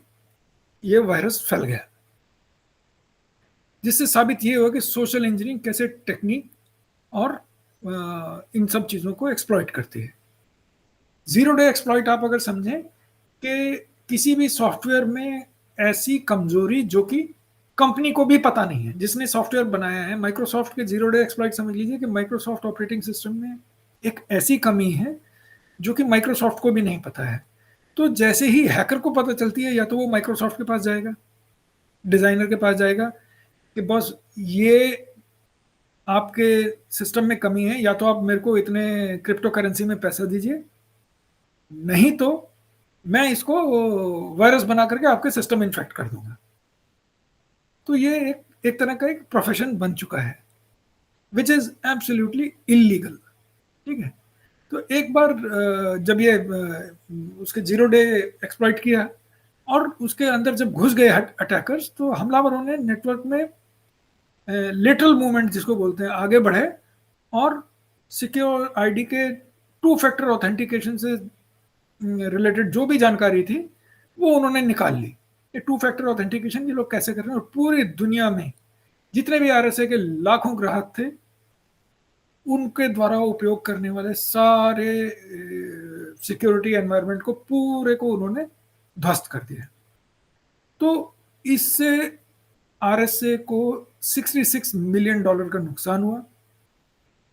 ये वायरस फैल गया। जिससे साबित ये हुआ कि सोशल इंजीनियरिंग कैसे टेक्निक और इन सब चीज़ों को एक्सप्लॉइट करती है। 0 डे एक्सप्लॉइट आप अगर समझें कि किसी भी सॉफ्टवेयर में ऐसी कमजोरी जो कि कंपनी को भी पता नहीं है, जिसने सॉफ्टवेयर बनाया है, माइक्रोसॉफ्ट के 0 डे एक्सप्लॉइट समझ लीजिए कि माइक्रोसॉफ्ट ऑपरेटिंग सिस्टम में एक ऐसी कमी है जो कि माइक्रोसॉफ्ट को भी नहीं पता है। तो जैसे ही हैकर को पता चलती है, या तो वो माइक्रोसॉफ्ट के पास जाएगा, डिजाइनर के पास जाएगा कि बॉस ये आपके सिस्टम में कमी है, या तो आप मेरे को इतने क्रिप्टो करेंसी में पैसा दीजिए, नहीं तो मैं इसको वायरस बना करके आपके सिस्टम इन्फेक्ट कर दूंगा। तो ये एक तरह का एक प्रोफेशन बन चुका है, विच इज एब्सोल्युटली इलीगल। ठीक है। तो एक बार जब ये उसके 0 डे एक्सप्लॉइट किया और उसके अंदर जब घुस गए अटैकर्स, तो हमलावरों ने नेटवर्क में लेटरल मूवमेंट जिसको बोलते हैं, आगे बढ़े और सिक्योर आईडी के 2 फैक्टर ऑथेंटिकेशन से रिलेटेड जो भी जानकारी थी वो उन्होंने निकाल ली। ये 2 फैक्टर ऑथेंटिकेशन ये लोग कैसे कर रहे हैं, और पूरी दुनिया में जितने भी आरएसए के लाखों ग्राहक थे उनके द्वारा उपयोग करने वाले सारे सिक्योरिटी एनवायरनमेंट को पूरे को उन्होंने ध्वस्त कर दिया। तो इससे आरएसए को $66 मिलियन का नुकसान हुआ,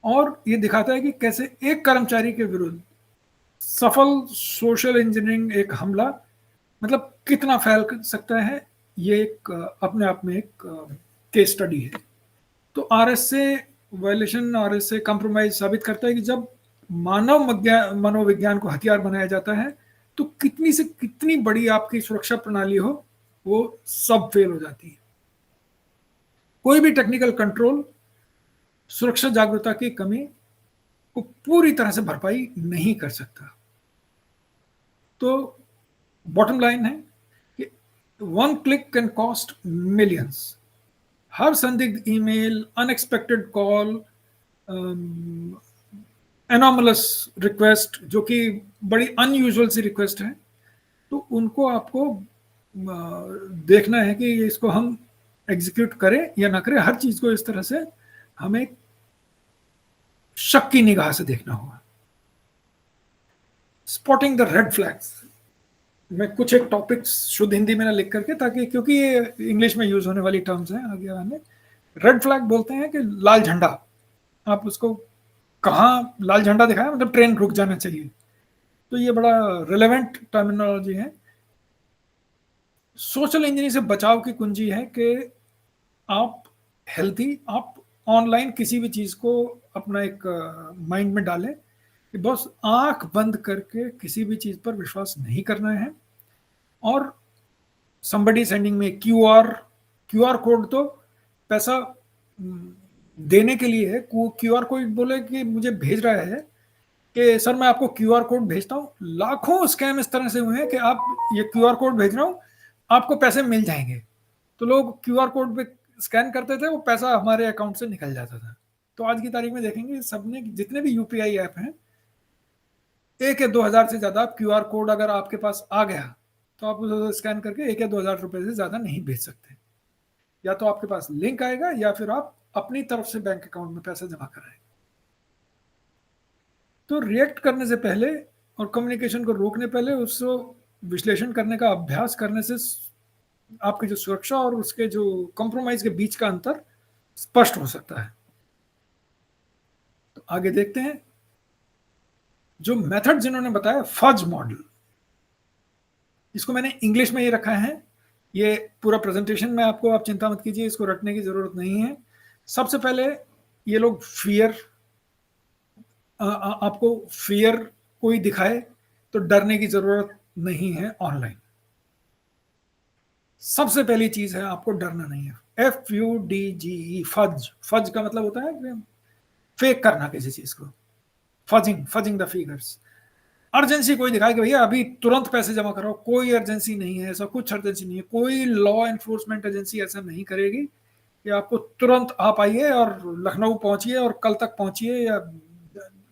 और ये दिखाता है कि कैसे एक कर्मचारी के विरुद्ध सफल सोशल इंजीनियरिंग एक हमला मतलब कितना फैल सकता है। ये एक अपने आप में एक केस स्टडी है। तो आरएसए वायलेशन, आरएसए कंप्रोमाइज साबित करता है कि जब मनोविज्ञान को हथियार बनाया जाता है तो कितनी से कितनी बड़ी आपकी सुरक्षा प्रणाली हो, वो सब फेल हो जाती है। कोई भी टेक्निकल कंट्रोल सुरक्षा जागरूकता की कमी को पूरी तरह से भरपाई नहीं कर सकता। तो बॉटम लाइन है कि 1 क्लिक कैन कॉस्ट मिलियंस। हर संदिग्ध email, unexpected call, anomalous request जो कि बड़ी अनयूजुअल सी रिक्वेस्ट है, तो उनको आपको देखना है कि इसको हम एग्जीक्यूट करें या ना करें। हर चीज को इस तरह से हमें शक की निगाह से देखना होगा। स्पॉटिंग द रेड फ्लैग्स, मैं कुछ एक टॉपिक्स शुद्ध हिंदी में ना लिख करके, ताकि क्योंकि ये इंग्लिश में यूज होने वाली टर्म्स हैं आगे आने। रेड फ्लैग बोलते हैं कि लाल झंडा, आप उसको कहाँ लाल झंडा दिखाया मतलब ट्रेन रुक जाना चाहिए। तो ये बड़ा रिलेवेंट टर्मिनोलॉजी है। सोशल इंजीनियरिंग से बचाव की कुंजी है कि आप हेल्थी, आप ऑनलाइन किसी भी चीज को अपना एक माइंड में डालें कि बस आंख बंद करके किसी भी चीज पर विश्वास नहीं करना है। और somebody सेंडिंग में क्यूआर कोड तो पैसा देने के लिए है। क्यूआर कोड बोले कि मुझे भेज रहा है कि सर मैं आपको क्यूआर कोड भेजता हूँ। लाखों स्कैम इस तरह से हुए हैं कि आप ये क्यूआर कोड भेज रहा हूँ, आपको पैसे मिल जाएंगे। तो लोग क्यूआर कोड पे स्कैन करते थे, वो पैसा हमारे अकाउंट से निकल जाता था। तो आज की तारीख में देखेंगे सबने जितने भी यूपीआई ऐप हैं, 1 या 2 हज़ार से ज्यादा क्यूआर कोड अगर आपके पास आ गया तो आप उसे स्कैन करके 1 या 2 हज़ार रुपए से ज्यादा नहीं भेज सकते। या तो आपके पास लिंक आएगा या फिर आप अपनी तरफ से बैंक अकाउंट में पैसा जमा कराएं। तो रिएक्ट करने से पहले और कम्युनिकेशन को रोकने पहले उसको विश्लेषण करने का अभ्यास करने से आपकी जो सुरक्षा और उसके जो कॉम्प्रोमाइज के बीच का अंतर स्पष्ट हो सकता है। तो आगे देखते हैं जो मेथड जिन्होंने बताया, फज मॉडल। इसको मैंने इंग्लिश में ही रखा है, ये पूरा प्रेजेंटेशन में आपको, आप चिंता मत कीजिए, इसको रटने की जरूरत नहीं है। सबसे पहले ये लोग आपको फियर कोई दिखाए तो डरने की जरूरत नहीं है ऑनलाइन। सबसे पहली चीज है आपको डरना नहीं है। FUDGE, fudge. फज का मतलब होता है फेक करना किसी चीज को, फजिंग द फिगर्स। अर्जेंसी कोई दिखाए कि भैया अभी तुरंत पैसे जमा करो, कोई अर्जेंसी नहीं है, ऐसा कुछ अर्जेंसी नहीं है। कोई लॉ एनफोर्समेंट एजेंसी ऐसा नहीं करेगी कि आपको तुरंत आप आइए और लखनऊ पहुंचिए और कल तक पहुंचिए या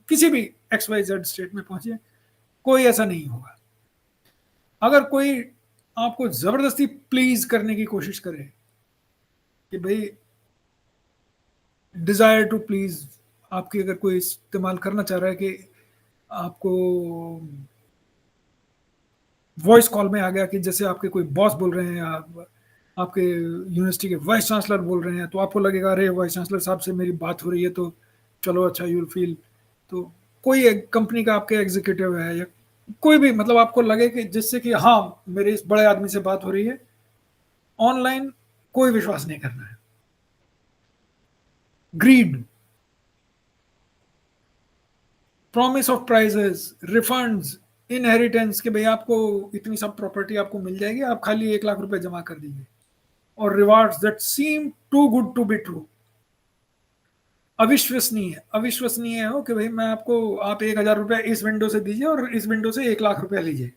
किसी भी XYZ स्टेट में पहुंचिए, कोई ऐसा नहीं होगा। अगर कोई आपको जबरदस्ती प्लीज करने की कोशिश करे कि भाई डिजायर टू प्लीज, आपकी अगर कोई इस्तेमाल करना चाह रहा है कि आपको वॉइस कॉल में आ गया कि जैसे आपके कोई बॉस बोल रहे हैं या आपके यूनिवर्सिटी के वाइस चांसलर बोल रहे हैं, तो आपको लगेगा अरे वाइस चांसलर साहब से मेरी बात हो रही है तो चलो अच्छा यू विल फील। तो कोई एक कंपनी का आपके एग्जीक्यूटिव है या कोई भी, मतलब आपको लगे कि जिससे कि हाँ मेरे इस बड़े आदमी से बात हो रही है, ऑनलाइन कोई विश्वास नहीं करना है। Greed, promise of prizes, refunds, inheritance कि भाई आपको इतनी सब प्रॉपर्टी आपको मिल जाएगी, आप खाली 1 लाख रुपए जमा कर दीजिए। और rewards that seem too good to be true. अविश्वसनीय हो कि भाई मैं आपको, आप 1 हज़ार रुपए इस विंडो से दीजिए और इस विंडो से 1 लाख रुपया लीजिए।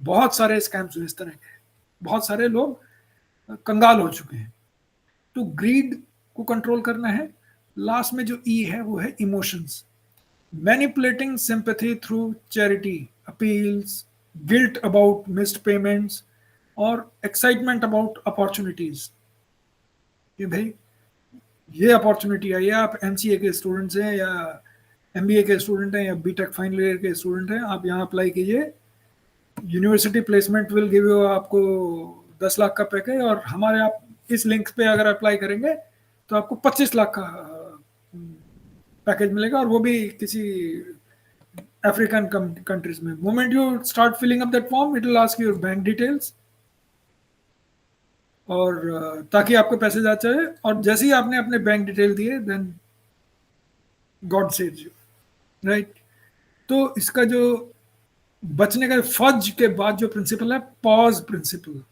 बहुत सारे स्कैम्स इस तरह के, बहुत सारे लोग कंगाल हो चुके हैं। तो ग्रीड को कंट्रोल करना है। लास्ट में जो ई है वो है emotions. Manipulating sympathy through charity appeals, guilt about missed payments और एक्साइटमेंट अबाउट अपॉर्चुनिटीज कि भाई ये अपॉर्चुनिटी आई है, आप MCA के स्टूडेंट्स हैं या MBA के स्टूडेंट हैं या BTech फाइनल ईयर के स्टूडेंट हैं, आप यहाँ अप्लाई कीजिए, university placement will give you आपको 10 लाख का पैकेज, और हमारे आप इस लिंक पे अगर अप्लाई करेंगे तो आपको 25 लाख का पैकेज मिलेगा, और वो भी किसी अफ्रीकन कंट्रीज में। Moment you start filling up that form it will ask your bank details, और ताकि आपको पैसे जा चाहे, और जैसे ही आपने अपने बैंक डिटेल दिए then God saves you, right. तो इसका जो बचने का फज के बाद जो प्रिंसिपल है, pause principle.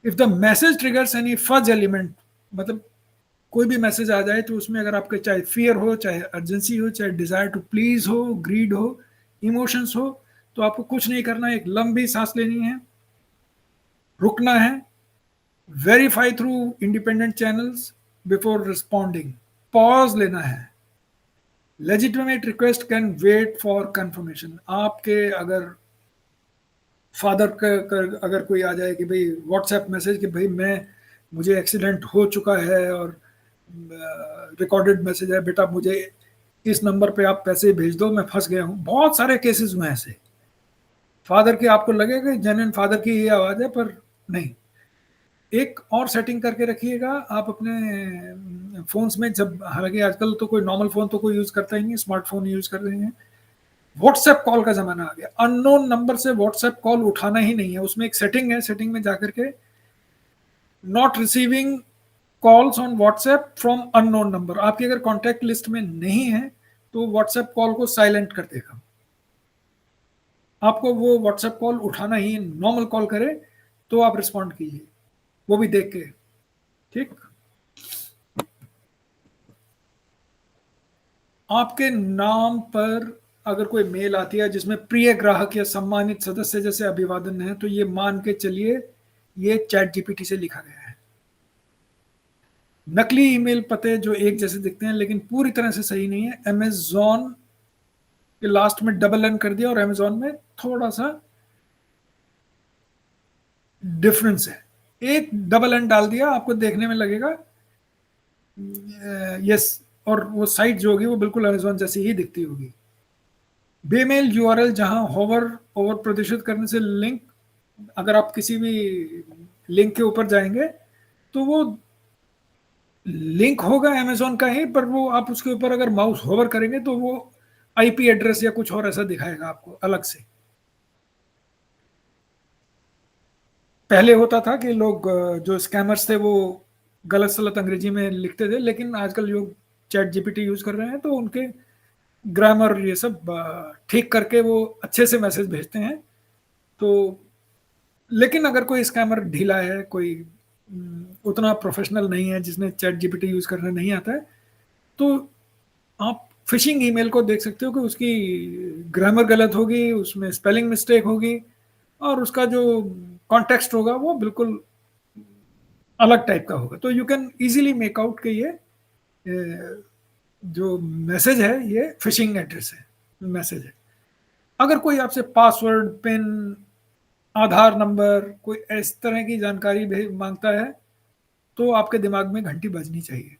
If the message triggers any fuzz element, मतलब कोई भी मैसेज आ जाए तो उसमें अगर आपके चाहे फियर हो, चाहे अर्जेंसी हो, चाहे डिजायर टू प्लीज हो, ग्रीड हो, इमोशंस हो, तो आपको कुछ नहीं करना है, एक लंबी सांस लेनी है, रुकना है, verify through independent channels before responding, pause लेना है। Legitimate request can wait for confirmation. आपके अगर फादर का अगर कोई आ जाए कि भाई व्हाट्सएप मैसेज कि भाई मुझे एक्सीडेंट हो चुका है और रिकॉर्डेड मैसेज है, बेटा मुझे इस नंबर पे आप पैसे भेज दो, मैं फंस गया हूँ। बहुत सारे केसेस हुए ऐसे। फादर की आपको लगेगा जेन्युइन फादर की ये आवाज है, पर नहीं। एक और सेटिंग करके रखिएगा आप अपने फोन्स में, जब, हालांकि आजकल तो कोई नॉर्मल फोन तो कोई यूज करता ही नहीं, स्मार्टफोन यूज कर रहे हैं। व्हाट्सएप कॉल का जमाना आ गया, अननोन नंबर से व्हाट्सएप कॉल उठाना ही नहीं है। उसमें एक सेटिंग है, सेटिंग में जाकर के not receiving calls on WhatsApp from unknown number, आपकी अगर कॉन्टैक्ट लिस्ट में नहीं है तो व्हाट्सएप कॉल को साइलेंट कर देगा। आपको वो व्हाट्सएप कॉल उठाना ही, नॉर्मल कॉल करे तो आप रिस्पॉन्ड कीजिए, वो भी देख के, ठीक। आपके नाम पर अगर कोई मेल आती है जिसमें प्रिय ग्राहक या सम्मानित सदस्य जैसे अभिवादन है, तो ये मान के चलिए ये चैट जीपीटी से लिखा गया है। नकली ईमेल पते जो एक जैसे दिखते हैं लेकिन पूरी तरह से सही नहीं है, अमेजॉन के लास्ट में डबल एन कर दिया और अमेजॉन में थोड़ा सा डिफरेंस है, एक डबल एन डाल दिया, आपको देखने में लगेगा यस, और वो साइट जो होगी वो बिल्कुल अमेजॉन जैसी ही दिखती होगी। बेमेल यूआरएल जहां होवर ओवर प्रदर्शित करने से लिंक, अगर आप किसी भी लिंक के ऊपर जाएंगे तो वो लिंक होगा अमेजॉन का ही, पर वो आप उसके ऊपर अगर माउस होवर करेंगे तो वो आईपी एड्रेस या कुछ और ऐसा दिखाएगा आपको अलग से। पहले होता था कि लोग जो स्कैमर्स थे वो गलत सलत अंग्रेजी में लिखते थे, लेकिन आजकल जो चैट जीपीटी यूज कर रहे हैं तो उनके ग्रामर ये सब ठीक करके वो अच्छे से मैसेज भेजते हैं। तो लेकिन अगर कोई स्कैमर ढीला है, कोई उतना प्रोफेशनल नहीं है, जिसने चैट जीपीटी यूज करना नहीं आता है, तो आप फिशिंग ईमेल को देख सकते हो कि उसकी ग्रामर गलत होगी, उसमें स्पेलिंग मिस्टेक होगी, और उसका जो कॉन्टेक्स्ट होगा वो बिल्कुल अलग टाइप का होगा। तो you can easily make out कि ये जो मैसेज है ये फिशिंग एड्रेस है, मैसेज है। अगर कोई आपसे पासवर्ड, पिन, आधार नंबर, कोई इस तरह की जानकारी मांगता है तो आपके दिमाग में घंटी बजनी चाहिए।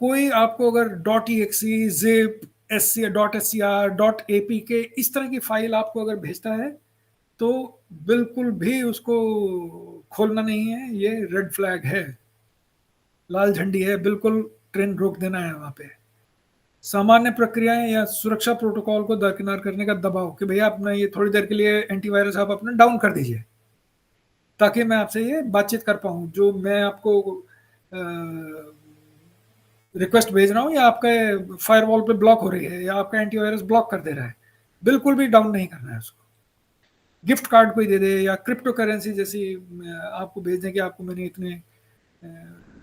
कोई आपको अगर .exe, zip, .scr, .apk इस तरह की फाइल आपको अगर भेजता है तो बिल्कुल भी उसको खोलना नहीं है, ये रेड फ्लैग है, लाल झंडी है, बिल्कुल ट्रेन रोक देना है वहां पे। सामान्य प्रक्रियाएं या सुरक्षा प्रोटोकॉल को दरकिनार करने का दबाव कि भैया अपना ये थोड़ी देर के लिए एंटीवायरस आप अपना डाउन कर दीजिए ताकि मैं आपसे ये बातचीत कर पाऊं, जो मैं आपको रिक्वेस्ट भेज रहा हूं या आपका फायरवॉल पे ब्लॉक हो रही है या आपका एंटीवायरस ब्लॉक कर दे रहा है, बिल्कुल भी डाउन नहीं करना है उसको। गिफ्ट कार्ड कोई दे दे या क्रिप्टो करेंसी जैसी आपको भेज दें कि आपको मैंने इतने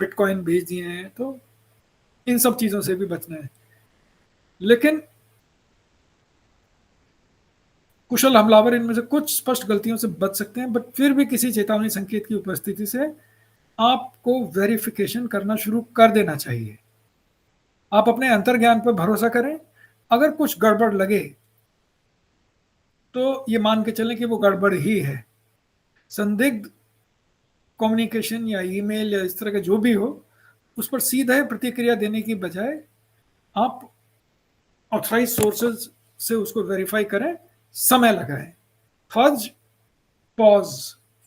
बिटकॉइन भेज दिए हैं, तो इन सब चीजों से भी बचना है। लेकिन कुशल हमलावर इनमें से कुछ स्पष्ट गलतियों से बच सकते हैं, बट फिर भी किसी चेतावनी संकेत की उपस्थिति से आपको वेरिफिकेशन करना शुरू कर देना चाहिए। आप अपने अंतर्ज्ञान पर भरोसा करें, अगर कुछ गड़बड़ लगे तो ये मान के चलें कि वो गड़बड़ ही है। संदिग्ध कम्युनिकेशन या ईमेल या इस तरह का जो भी हो, उस पर सीधा प्रतिक्रिया देने की बजाय आप ऑथराइज सोर्सेज से उसको वेरीफाई करें, समय लगाएं। Fuzz, pause,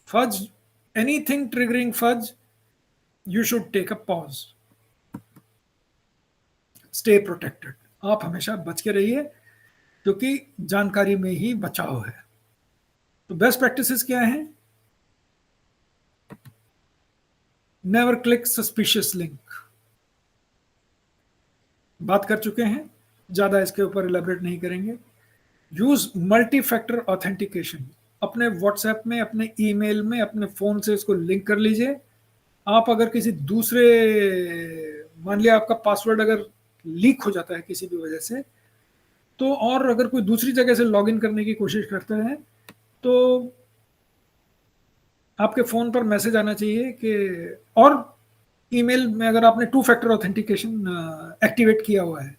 fuzz, anything triggering fuzz, you should take a pause. Stay protected, आप हमेशा बच के रहिए क्योंकि जानकारी में ही बचाव है। तो बेस्ट प्रैक्टिसेस क्या हैं? नेवर क्लिक सस्पिशियस लिंक, बात कर चुके हैं, ज्यादा इसके ऊपर इलेबरेट नहीं करेंगे। यूज मल्टी फैक्टर ऑथेंटिकेशन, अपने व्हाट्सएप में, अपने ईमेल में, अपने फोन से इसको लिंक कर लीजिए। आप अगर किसी दूसरे, मान लिया आपका पासवर्ड अगर लीक हो जाता है किसी भी वजह से, तो और अगर कोई दूसरी जगह से लॉगिन करने की कोशिश करता है तो आपके फोन पर मैसेज आना चाहिए कि, और ईमेल में अगर आपने 2 फैक्टर ऑथेंटिकेशन एक्टिवेट किया हुआ है,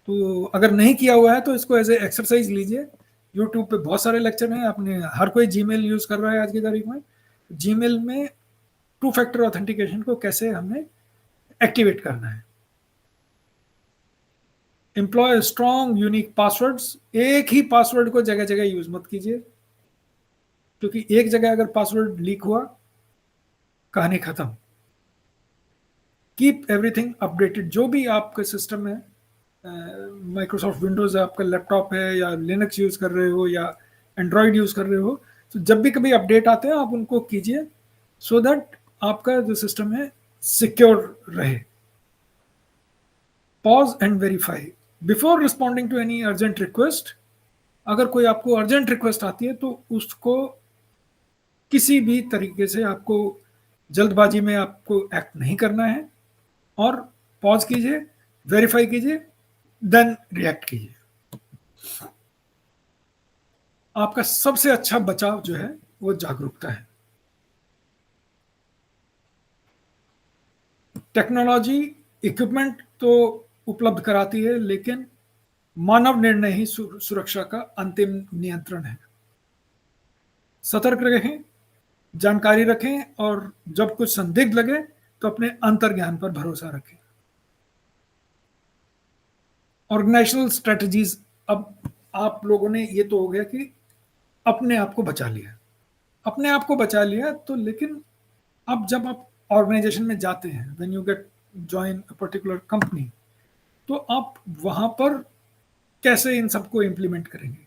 तो अगर नहीं किया हुआ है तो इसको एज ए एक्सरसाइज लीजिए। यूट्यूब पे बहुत सारे लेक्चर हैं, आपने, हर कोई जीमेल यूज कर रहा है आज की तारीख में। जीमेल में 2 फैक्टर ऑथेंटिकेशन को कैसे हमें एक्टिवेट करना है। एम्प्लॉय स्ट्रॉन्ग यूनिक पासवर्ड्स, एक ही पासवर्ड को जगह जगह यूज मत कीजिए, क्योंकि एक जगह अगर पासवर्ड लीक हुआ कहानी खत्म। कीप एवरीथिंग अपडेटेड, जो भी आपका सिस्टम है, माइक्रोसॉफ्ट विंडोज है, आपका लैपटॉप है, या लिनक्स यूज कर रहे हो या एंड्रॉयड यूज कर रहे हो, तो जब भी कभी अपडेट आते हैं आप उनको कीजिए, सो दैट आपका जो सिस्टम है सिक्योर रहे। Pause and verify before responding to any urgent request. अगर कोई आपको अर्जेंट रिक्वेस्ट आती है तो उसको किसी भी तरीके से आपको जल्दबाजी में आपको एक्ट नहीं करना है, और पॉज कीजिए, वेरीफाई कीजिए, देन रिएक्ट कीजिए। आपका सबसे अच्छा बचाव जो है वो जागरूकता है। टेक्नोलॉजी इक्विपमेंट तो उपलब्ध कराती है, लेकिन मानव निर्णय ही सुरक्षा का अंतिम नियंत्रण है। सतर्क रहें, जानकारी रखें, और जब कुछ संदिग्ध लगे तो अपने अंतर्ज्ञान पर भरोसा रखें। ऑर्गेनाइजेशनल स्ट्रेटजीज, अब आप लोगों ने ये तो हो गया कि अपने आप को बचा लिया, अपने आप को बचा लिया, तो लेकिन अब जब आप ऑर्गेनाइजेशन में जाते हैं, when you get join a particular company, तो आप वहां पर कैसे इन सबको इंप्लीमेंट करेंगे।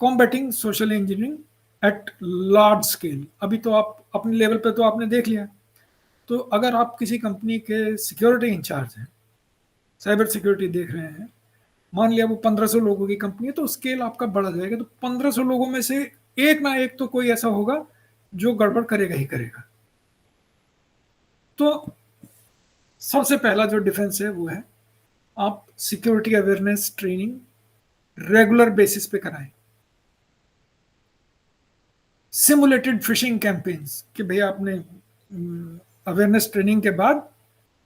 Combating social engineering at large scale, अभी तो आप अपने लेवल पे तो आपने देख लिया, तो अगर आप किसी कंपनी के सिक्योरिटी इंचार्ज हैं, साइबर सिक्योरिटी देख रहे हैं, मान लिया वो 1500 लोगों की कंपनी है, तो स्केल आपका बढ़ा जाएगा, तो 1500 लोगों में से एक ना एक तो कोई ऐसा होगा जो गड़बड़ करेगा ही करेगा। तो सबसे पहला जो डिफेंस है वो है आप security awareness training regular basis पे कराएं। सिमुलेटेड फिशिंग कैंपेन्स, कि भैया आपने अवेयरनेस ट्रेनिंग के बाद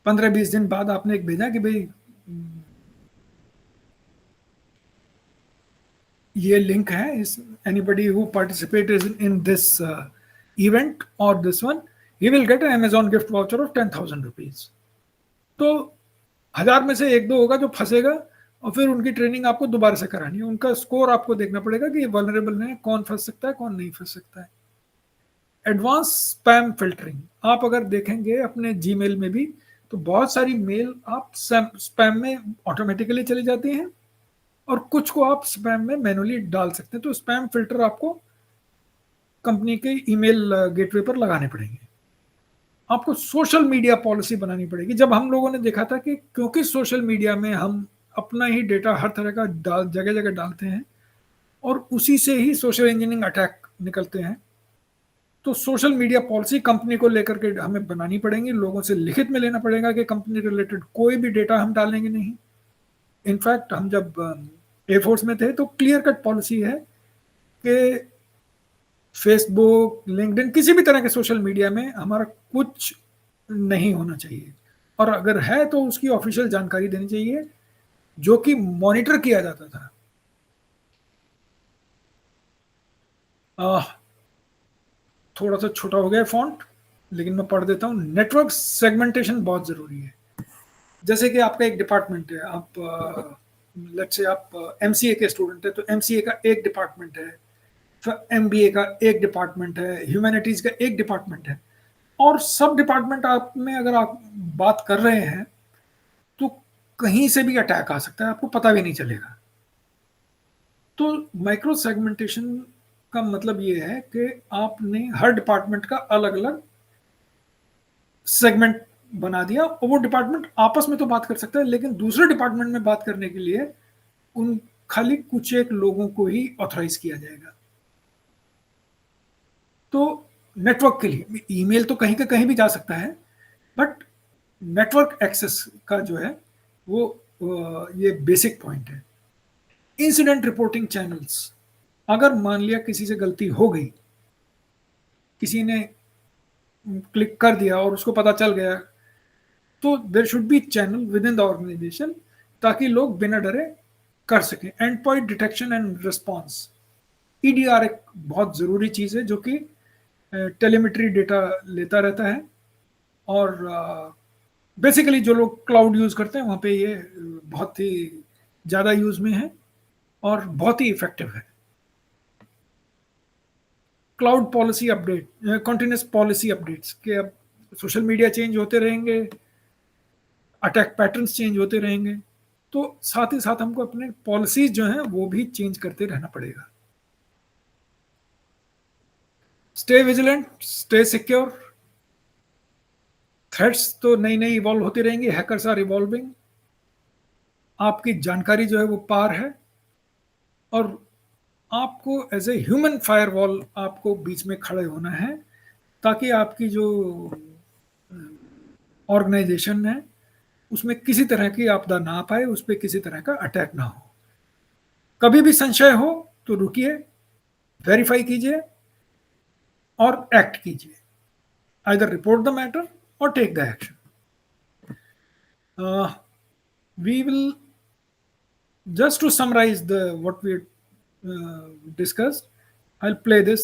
15-20 दिन बाद आपने एक भेजा कि भाई ये लिंक है, इस anybody who participate in this event और this one, he will get Amazon gift voucher of 10,000 rupees. तो 1000 में से एक दो होगा जो फंसेगा, और फिर उनकी ट्रेनिंग आपको दोबारा से करानी है। उनका स्कोर आपको देखना पड़ेगा कि ये वल्नरेबल है, कौन फंस सकता है, कौन नहीं फंस सकता है। एडवांस स्पैम फिल्टरिंग, आप अगर देखेंगे अपने जीमेल में भी, तो बहुत सारी मेल आप स्पैम में ऑटोमेटिकली चली जाती हैं, और कुछ को आप स्पैम में मैनुअली डाल सकते हैं। तो स्पैम फिल्टर आपको कंपनी के ईमेल गेटवे पर लगाने पड़ेंगे। आपको सोशल मीडिया पॉलिसी बनानी पड़ेगी। जब हम लोगों ने देखा था कि क्योंकि सोशल मीडिया में हम अपना ही डेटा हर तरह का जगह जगह डालते हैं, और उसी से ही सोशल इंजीनियरिंग अटैक निकलते हैं, तो सोशल मीडिया पॉलिसी कंपनी को लेकर के हमें बनानी पड़ेगी। लोगों से लिखित में लेना पड़ेगा कि कंपनी रिलेटेड कोई भी डेटा हम डालेंगे नहीं। इनफैक्ट हम जब एयरफोर्स में थे तो क्लियर कट पॉलिसी है कि फेसबुक, लिंक्डइन, किसी भी तरह के सोशल मीडिया में हमारा कुछ नहीं होना चाहिए, और अगर है तो उसकी ऑफिशियल जानकारी देनी चाहिए, जो कि मॉनिटर किया जाता था। थोड़ा सा छोटा हो गया फॉन्ट, लेकिन मैं पढ़ देता हूँ। नेटवर्क सेगमेंटेशन बहुत जरूरी है। जैसे कि आपका एक डिपार्टमेंट है, आप लेट्स से आप एमसीए के स्टूडेंट है, तो एमसीए का एक डिपार्टमेंट है, एमबीए का एक डिपार्टमेंट है, ह्यूमैनिटीज का एक डिपार्टमेंट है, और सब डिपार्टमेंट आप में अगर आप बात कर रहे हैं तो कहीं से भी अटैक आ सकता है, आपको पता भी नहीं चलेगा। तो माइक्रो सेगमेंटेशन का मतलब ये है कि आपने हर डिपार्टमेंट का अलग अलग सेगमेंट बना दिया, और वो डिपार्टमेंट आपस में तो बात कर सकता है, लेकिन दूसरे डिपार्टमेंट में बात करने के लिए उन खाली कुछ एक लोगों को ही ऑथराइज किया जाएगा। तो नेटवर्क के लिए ईमेल तो कहीं का कहीं भी जा सकता है, बट नेटवर्क एक्सेस का जो है वो ये बेसिक पॉइंट है। इंसिडेंट रिपोर्टिंग चैनल्स, अगर मान लिया किसी से गलती हो गई, किसी ने क्लिक कर दिया और उसको पता चल गया, तो there should be channel within the organisation, ताकि लोग बिना डरे कर सकें। Endpoint detection and response, EDR एक बहुत ज़रूरी चीज़ है, जो कि टेलीमेट्री डेटा लेता रहता है, और बेसिकली जो लोग क्लाउड यूज करते हैं वहां पे ये बहुत ही ज्यादा यूज में है और बहुत ही इफेक्टिव है। Cloud policy update, continuous policy updates के अब सोशल मीडिया चेंज होते रहेंगे, अटैक पैटर्न्स चेंज होते रहेंगे, तो साथ ही साथ हमको अपने पॉलिसीज जो हैं वो भी चेंज करते रहना पड़ेगा। Stay vigilant, stay secure. Threats तो नई नई इवॉल्व होती रहेंगी, हैकर्स आर इवॉल्विंग। आपकी जानकारी जो है वो पार है, और आपको एज ए ह्यूमन फायरवॉल आपको बीच में खड़े होना है, ताकि आपकी जो ऑर्गेनाइजेशन है उसमें किसी तरह की आपदा ना आ पाए, उस पर किसी तरह का अटैक ना हो। कभी भी संशय हो तो रुकिए, वेरीफाई कीजिए और एक्ट कीजिए, either report the matter or take the action. We will just to summarize the what we discussed. I'll play this.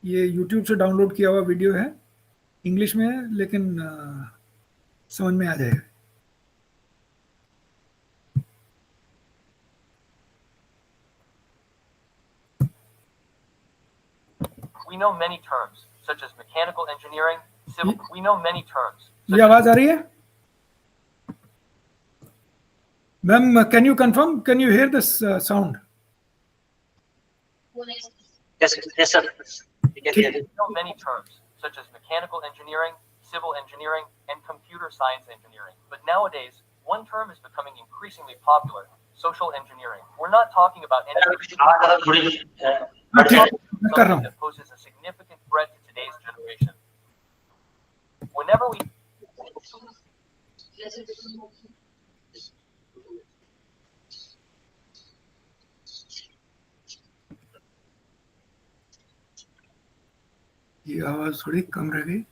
ये YouTube से डाउनलोड किया हुआ वीडियो है, इंग्लिश में है लेकिन समझ में आ जाएगा। We know many terms, such as mechanical engineering, civil. We know many terms. ये आवाज आ रही है ma'am? Can you confirm, can you here this sound? Yes, yes, sir. We can hear We you. know many terms, such as mechanical engineering, civil engineering, and computer science engineering. But nowadays, one term is becoming increasingly popular: social engineering. We're not talking about anything that poses a significant threat to today's generation. Whenever we ये आवाज थोड़ी कम रह गई।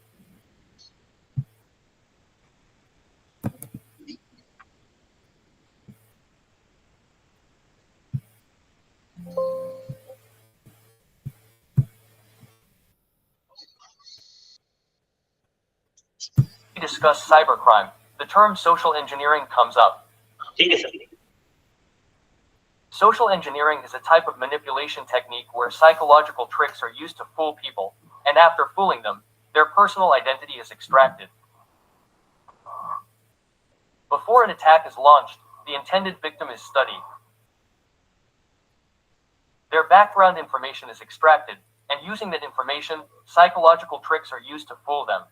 discuss cybercrime, the term social engineering comes up. ठीक है sir. Social engineering is a type of manipulation technique where psychological tricks are used to fool people, and after fooling them, their personal identity is extracted. Before an attack is launched, the intended victim is studied. Their background information is extracted, and using that information, psychological tricks are used to fool them.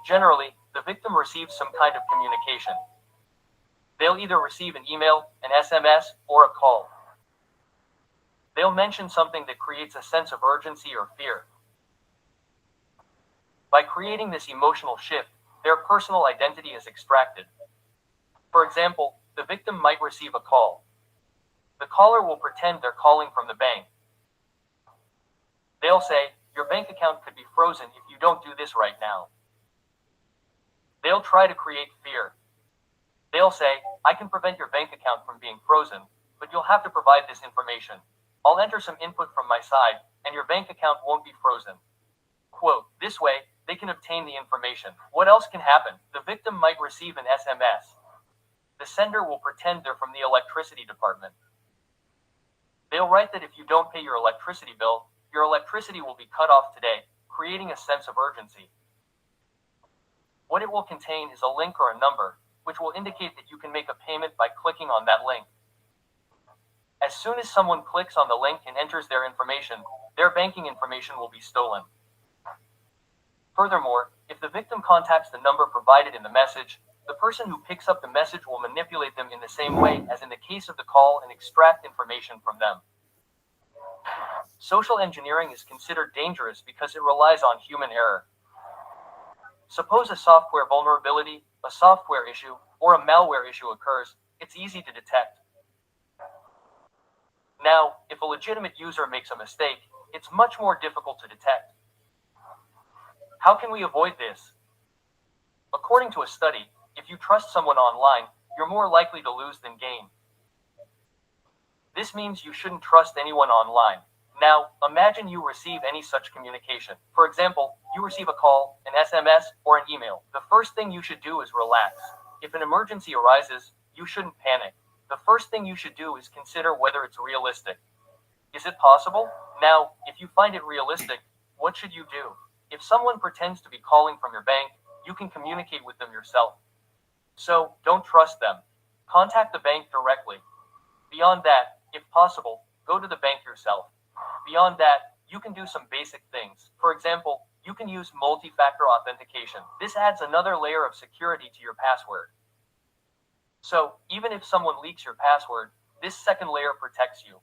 Generally, the victim receives some kind of communication. They'll either receive an email, an SMS, or a call. They'll mention something that creates a sense of urgency or fear. By creating this emotional shift, their personal identity is extracted. For example, the victim might receive a call. The caller will pretend they're calling from the bank. They'll say, "Your bank account could be frozen if you don't do this right now." They'll try to create fear. They'll say, "I can prevent your bank account from being frozen, but you'll have to provide this information. I'll enter some input from my side, and your bank account won't be frozen." Quote, this way, they can obtain the information. What else can happen? The victim might receive an SMS. The sender will pretend they're from the electricity department. They'll write that if you don't pay your electricity bill, your electricity will be cut off today, creating a sense of urgency. What it will contain is a link or a number, which will indicate that you can make a payment by clicking on that link. As soon as someone clicks on the link and enters their information, their banking information will be stolen. Furthermore, if the victim contacts the number provided in the message, the person who picks up the message will manipulate them in the same way as in the case of the call and extract information from them. Social engineering is considered dangerous because it relies on human error. Suppose a software vulnerability, a software issue, or a malware issue occurs, it's easy to detect. Now, if a legitimate user makes a mistake, it's much more difficult to detect. How can we avoid this? According to a study, if you trust someone online, you're more likely to lose than gain. This means you shouldn't trust anyone online, Now, imagine you receive any such communication. For example, you receive a call, an SMS, or an email. The first thing you should do is relax. If an emergency arises, you shouldn't panic. The first thing you should do is consider whether it's realistic. Is it possible? Now, if you find it realistic, what should you do? If someone pretends to be calling from your bank, you can communicate with them yourself. So, don't trust them. Contact the bank directly. Beyond that, if possible, go to the bank yourself. Beyond that, you can do some basic things. For example, you can use multi-factor authentication. This adds another layer of security to your password. So, even if someone leaks your password, this second layer protects you.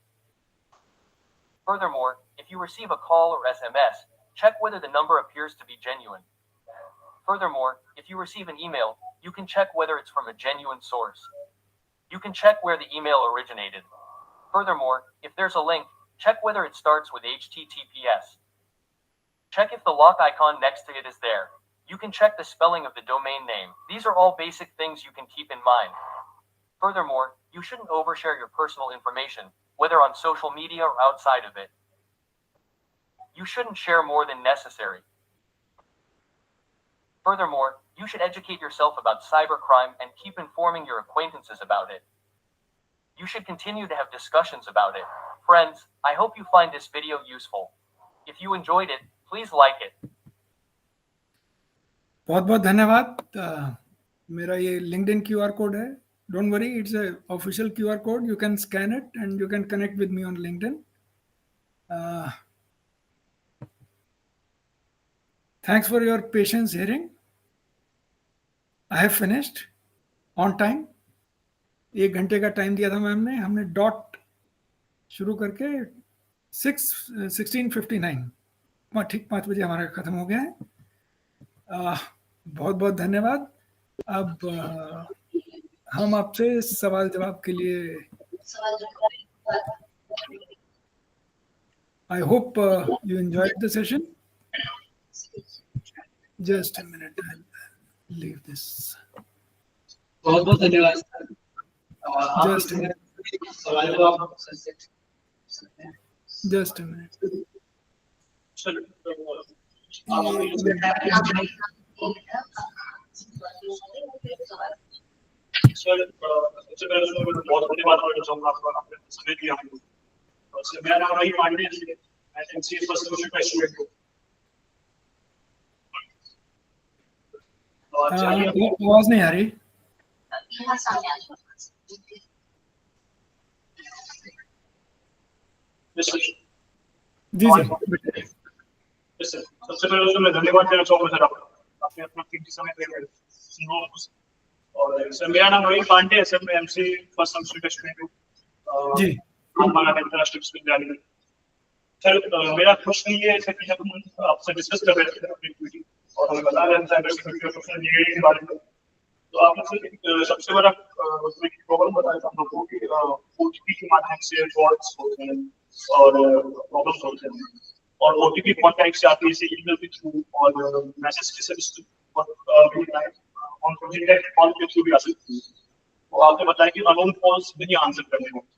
Furthermore, if you receive a call or SMS, check whether the number appears to be genuine. Furthermore, if you receive an email, you can check whether it's from a genuine source. You can check where the email originated. Furthermore, if there's a link, check whether it starts with HTTPS. Check if the lock icon next to it is there. You can check the spelling of the domain name. These are all basic things you can keep in mind. Furthermore, you shouldn't overshare your personal information, whether on social media or outside of it. You shouldn't share more than necessary. Furthermore, you should educate yourself about cybercrime and keep informing your acquaintances about it. You should continue to have discussions about it. Friends, I hope you find this video useful. If you enjoyed it, please like it. बहुत बहुत धन्यवाद। मेरा ये LinkedIn QR code है। Don't worry, it's a official QR code. You can scan it and you can connect with me on LinkedIn. Thanks for your patience hearing. I have finished on time. 1 घंटे का time दिया था ma'am ने, हमने dot शुरू करके 16:59 ठीक 5 बजे हमारा खत्म हो गया है। बहुत बहुत धन्यवाद। अब हम आपसे सवाल जवाब के लिए I hope you enjoyed the session. Just a minute, I'll leave this. बहुत बहुत धन्यवाद सर। Just a minute. सवाल जवाब Just a minute. चलो सर सबसे पहले तो मैं बहुत धन्यवाद करना चाहूंगा आपका, आपने समय दिया हमको। और सर मेरा नाम रही पांडे है, मैं एमसी फर्स्ट सेमेस्टर का स्टूडेंट हूं। और चाहिए आवाज नहीं आ रही। जी जी सर सबसे पहले तो मैं धन्यवाद देना चाहूंगा सर आपका, आपने अपना कीमती समय दिया सुनो। और सर मेरा नाम रही पांडे है सर, मैं एमसी फर्स्ट सेमेस्टर का स्टूडेंट हूं जी। हमारा अंतरराष्ट्रीय विश्वविद्यालय में। सर मेरा प्रश्न ये है सर कि जब हम आपसे डिस्कस कर रहे थे अपनी एक्टिविटी और हमें बता रहे थे साइबर सिक्योरिटी और सोशल मीडिया के बारे में, तो आपने सबसे बड़ा प्रॉब्लम बताया था हम लोगों को कि ओटीपी के माध्यम से फ्रॉड्स होते हैं और प्रॉब्लम्स होते हैं, और ओटीपी कॉन्टैक्ट से आती है ईमेल के थ्रू और मैसेज के थ्रू और ऑन कॉल के थ्रू भी आ सकती है। तो आपने बताया कि अननोन कॉल्स भी आंसर करने होंगे।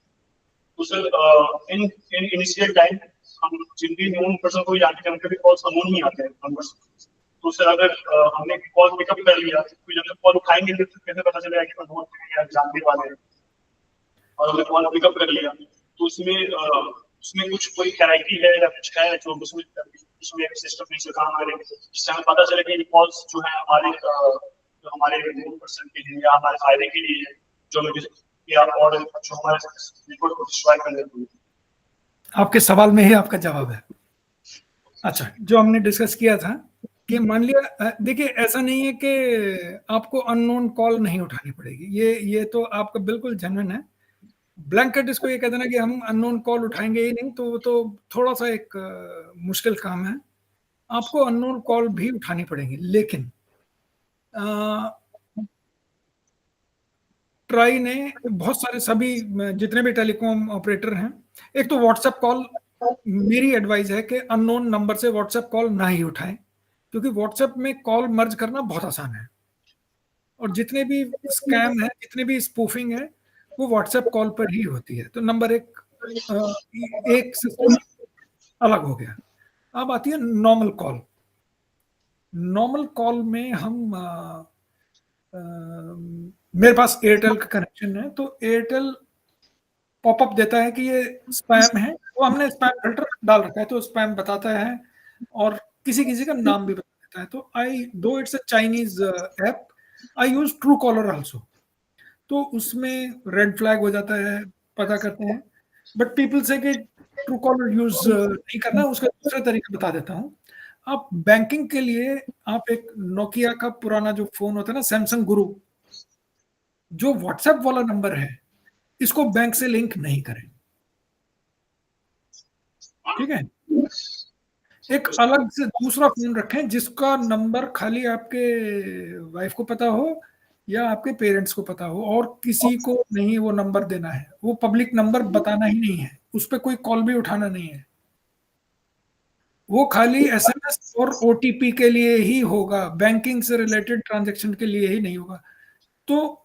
तो सर इन इनिशियल टाइम हम जिन भी नोन पर्सन को जानते हैं उनके भी कॉल्स अननोन ही आते हैं नंबर्स। तो सर अगर हमने कॉल पिकअप कर लिया तो जब कॉल उठाएंगे तो कैसे पता चलेगा कि अननोन या जानने वाले हैं? और अगर कॉल पिकअप कर लिया तो उसमें कुछ कोई कैरेक्टी है या कुछ है जो उसमें एक सिस्टम से काम करे जिससे हमें पता चले कि कॉल्स जो है हमारे नोन पर्सन के लिए या हमारे फायदे के लिए जो हमें या और जो हमारे नेटवर्क को डिस्ट्रॉय कर देते हैं। आपके सवाल में ही आपका जवाब है। अच्छा, जो हमने डिस्कस किया था कि मान लिया, देखिए ऐसा नहीं है कि आपको अननोन कॉल नहीं उठानी पड़ेगी, ये तो आपका बिल्कुल जेन्युइन है। ब्लैंकेट इसको ये कहते हैं ना कि हम अननोन कॉल उठाएंगे ही नहीं, तो वो तो थोड़ा सा एक मुश्किल काम है। आपको अननोन कॉल भी उठानी पड़ेगी, लेकिन ट्राई ने बहुत सारे सभी जितने भी टेलीकॉम ऑपरेटर हैं, एक तो व्हाट्सएप कॉल, मेरी एडवाइस है कि अननोन नंबर से व्हाट्सएप कॉल ना ही उठाएं, क्योंकि व्हाट्सएप में कॉल मर्ज करना बहुत आसान है और जितने भी स्कैम है, जितने भी स्पूफिंग है, वो व्हाट्सएप कॉल पर ही होती है। तो नंबर एक सिस्टम अलग हो गया। अब आती है नॉर्मल कॉल। नॉर्मल कॉल में हम मेरे पास एयरटेल का कनेक्शन है, तो एयरटेल पॉपअप देता है कि ये स्पैम है, तो हमने स्पैम फिल्टर डाल रखा है, तो स्पैम बताता है और किसी किसी का नाम भी बता देता है। तो आई दो it's a Chinese app, I use true collar also, तो उसमें रेड फ्लैग हो जाता है, पता करते हैं। बट पीपल से कि ट्रू कॉलर यूज नहीं करना, उसका दूसरा तरीका बता देता हूँ। आप बैंकिंग के लिए आप एक नोकिया का पुराना जो फोन होता है ना, सैमसंग गुरु, जो व्हाट्सएप वाला नंबर है, इसको बैंक से लिंक नहीं करें, ठीक है। एक अलग से दूसरा फोन रखें जिसका नंबर खाली आपके वाइफ को पता हो या आपके पेरेंट्स को पता हो, और किसी को नहीं वो नंबर देना है। वो पब्लिक नंबर बताना ही नहीं है, उस पर कोई कॉल भी उठाना नहीं है, वो खाली एसएमएस और ओटीपी के लिए ही होगा, बैंकिंग से रिलेटेड ट्रांजैक्शन के लिए ही नहीं होगा। तो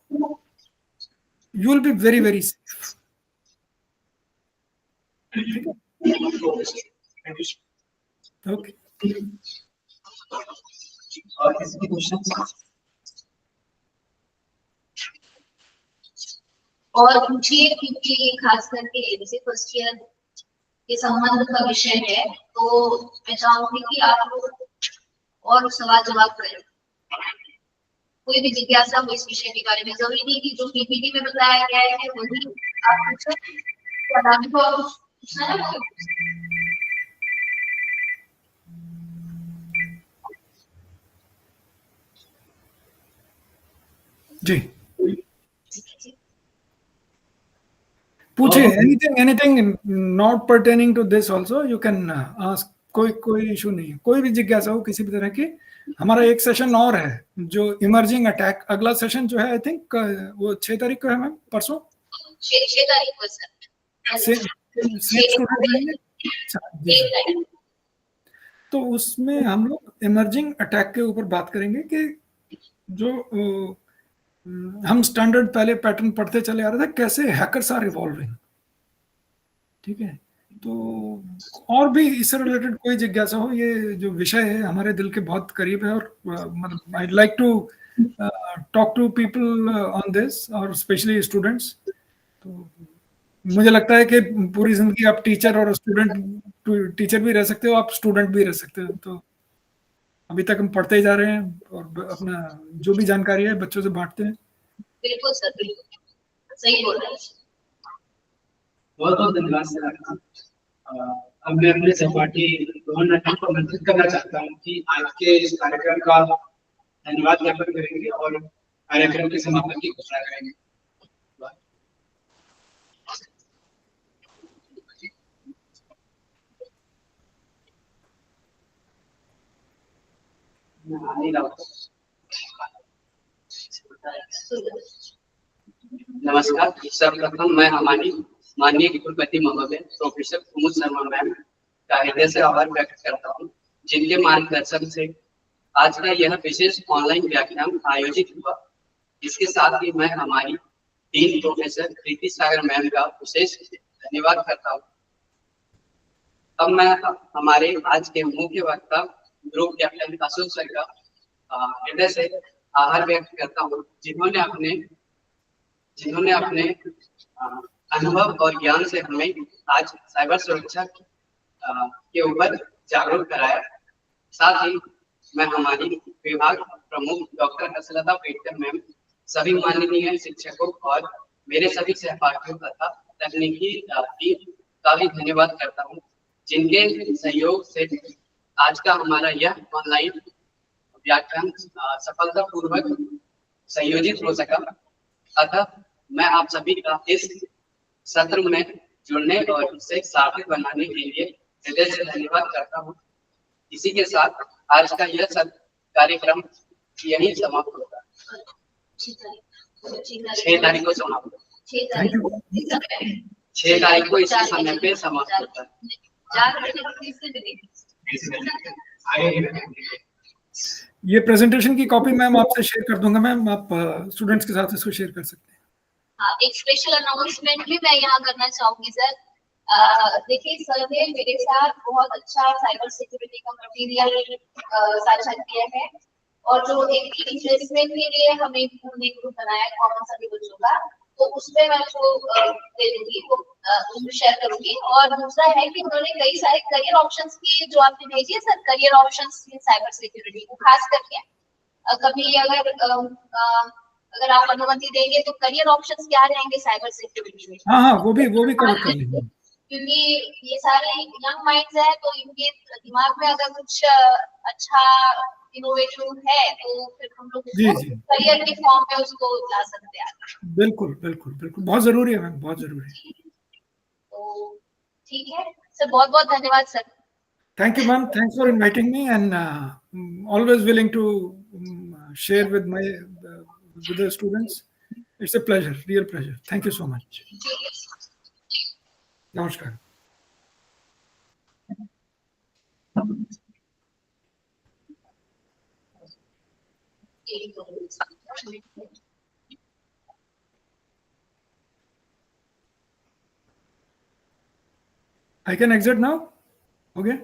you will be very very safe, ठीक है। Thank you. ओके, और किसी की क्वेश्चन? और मुझे क्योंकि खास करके जैसे फर्स्ट ईयर के संबंध का विषय है, तो मैं चाहूंगी कि आप लोग और सवाल जवाब करें, कोई भी जिज्ञासा हो इस विषय के बारे में। जरूरी नहीं कि जो पीपीटी में बताया गया है वही आप पूछें, तो अभी तो आप पूछना है ना। जी पूछिए, anything not pertaining to this also you can ask, कोई इशू नहीं है, कोई भी जिज्ञासा हो किसी भी तरह की। हमारा एक सेशन और है जो इमर्जिंग अटैक, अगला सेशन जो है आई थिंक वो 6 तारीख को है मैम, परसों 6 तारीख को सर। तो उसमें हम लोग इमर्जिंग अटैक के ऊपर बात करेंगे कि जो हम स्टैंडर्ड पहले पैटर्न पढ़ते चले आ रहे थे, कैसे हैकर्स आर इवॉल्विंग, ठीक है। तो और भी इससे रिलेटेड कोई जिज्ञासा हो, ये जो विषय है हमारे दिल के बहुत करीब है, और मतलब I like to talk to people on this, और स्पेशली स्टूडेंट्स। तो मुझे लगता है कि पूरी जिंदगी आप टीचर और स्टूडेंट, टीचर भी रह सकते हो, आप स्टूडेंट भी रह सकते हो। तो अभी तक हम पढ़ते ही जा रहे हैं और अपना जो भी जानकारी है बच्चों से बांटते हैं। बिल्कुल सर, बिल्कुल सही बोल रहे हैं। बहुत बहुत धन्यवाद सर आपका। अब मैं अपने सहपाठी रोहन राठौर को आमंत्रित करना चाहता हूँ कि आज के इस कार्यक्रम का धन्यवाद ज्ञापन करेंगे और कार्यक्रम के समापन की घोषणा करेंगे। नमस्कार, सर्वप्रथम मैं हमारी माननीय कुलपति महोदय प्रोफेसर कुमुद शर्मा मैम का हृदय से आभार व्यक्त करता हूँ, जिनके मार्गदर्शन से आज का यह विशेष ऑनलाइन व्याख्यान आयोजित हुआ। इसके साथ ही मैं हमारी डीन प्रोफेसर प्रीति सागर मैम का विशेष धन्यवाद करता हूँ। अब मैं हमारे आज के मुख्य वक्ता ग्रुप कैप्टन अशोक सर का हृदय से आभार व्यक्त करता हूँ, जिन्होंने अपने अनुभव और ज्ञान से हमें आज साइबर सुरक्षा के ऊपर जागरूक कराया। साथ ही मैं हमारी विभाग प्रमुख डॉक्टर हर्षलता पेटकर मैम, सभी माननीय शिक्षकों और मेरे सभी सहपाठियों तथा तकनीकी टीम का भी धन्यवाद करता हूँ, जिनके सहयोग से आज का हमारा यह ऑनलाइन व्याख्यान सफलतापूर्वक संयोजित हो सका। अतः मैं आप सभी का इस सत्र में जुड़ने और इसे सार्थक बनाने के लिए हृदय से धन्यवाद करता हूँ। इसी के साथ आज का यह सत्र कार्यक्रम यही समाप्त होता है। 6 तारीख को समाप्त होता है। 6 तारीख को इसी समय पे समाप्त होता है। ये प्रेजेंटेशन की कॉपी मैम आपसे शेयर कर दूंगा मैम, आप स्टूडेंट्स के साथ इसको शेयर कर सकते हैं। हाँ, एक स्पेशल अनाउंसमेंट भी मैं यहाँ करना चाहूंगी सर। देखिए सर ने मेरे साथ बहुत अच्छा साइबर सिक्योरिटी का मटेरियल साझा किया है, और जो एक रिप्लेसमेंट के लिए हमें हमने ग्रुप बनाया कॉमन सभी बच्चों का, तो उसमें मैं उसको दे दूंगी, वो उसमें शेयर करूंगी। और दूसरा है कि उन्होंने कई सारे करियर ऑप्शंस की जो आपने भेजी है सर, करियर ऑप्शंस इन साइबर सिक्योरिटी को खास करके कभी अगर आप अनुमति देंगे तो करियर ऑप्शंस क्या रहेंगे साइबर सिक्योरिटी में? हाँ, वो भी कवर कर लेंगे, क्योंकि ये सारे यंग माइंड्स है, तो इनके दिमाग में अगर कुछ अच्छा इनोवेटिव है तो फिर हम लोग करियर के फॉर्म में उसको ला सकते हैं। बिल्कुल बिल्कुल बिल्कुल, बहुत जरूरी है मैम, बहुत जरूरी है। तो ठीक है सर, बहुत बहुत धन्यवाद sir. Thank you, ma'am. Thanks for inviting me, and always willing to share with the students. It's a pleasure, real pleasure. Thank you so much. Namaskar. I can exit now. Okay.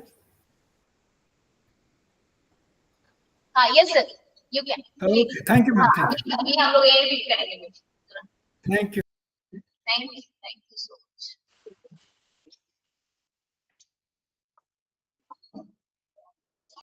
Yes sir, you can. Okay. Thank you, ma'am. Thank you. अभी हम लोग ये भी करेंगे। Thank you. Thank you so much.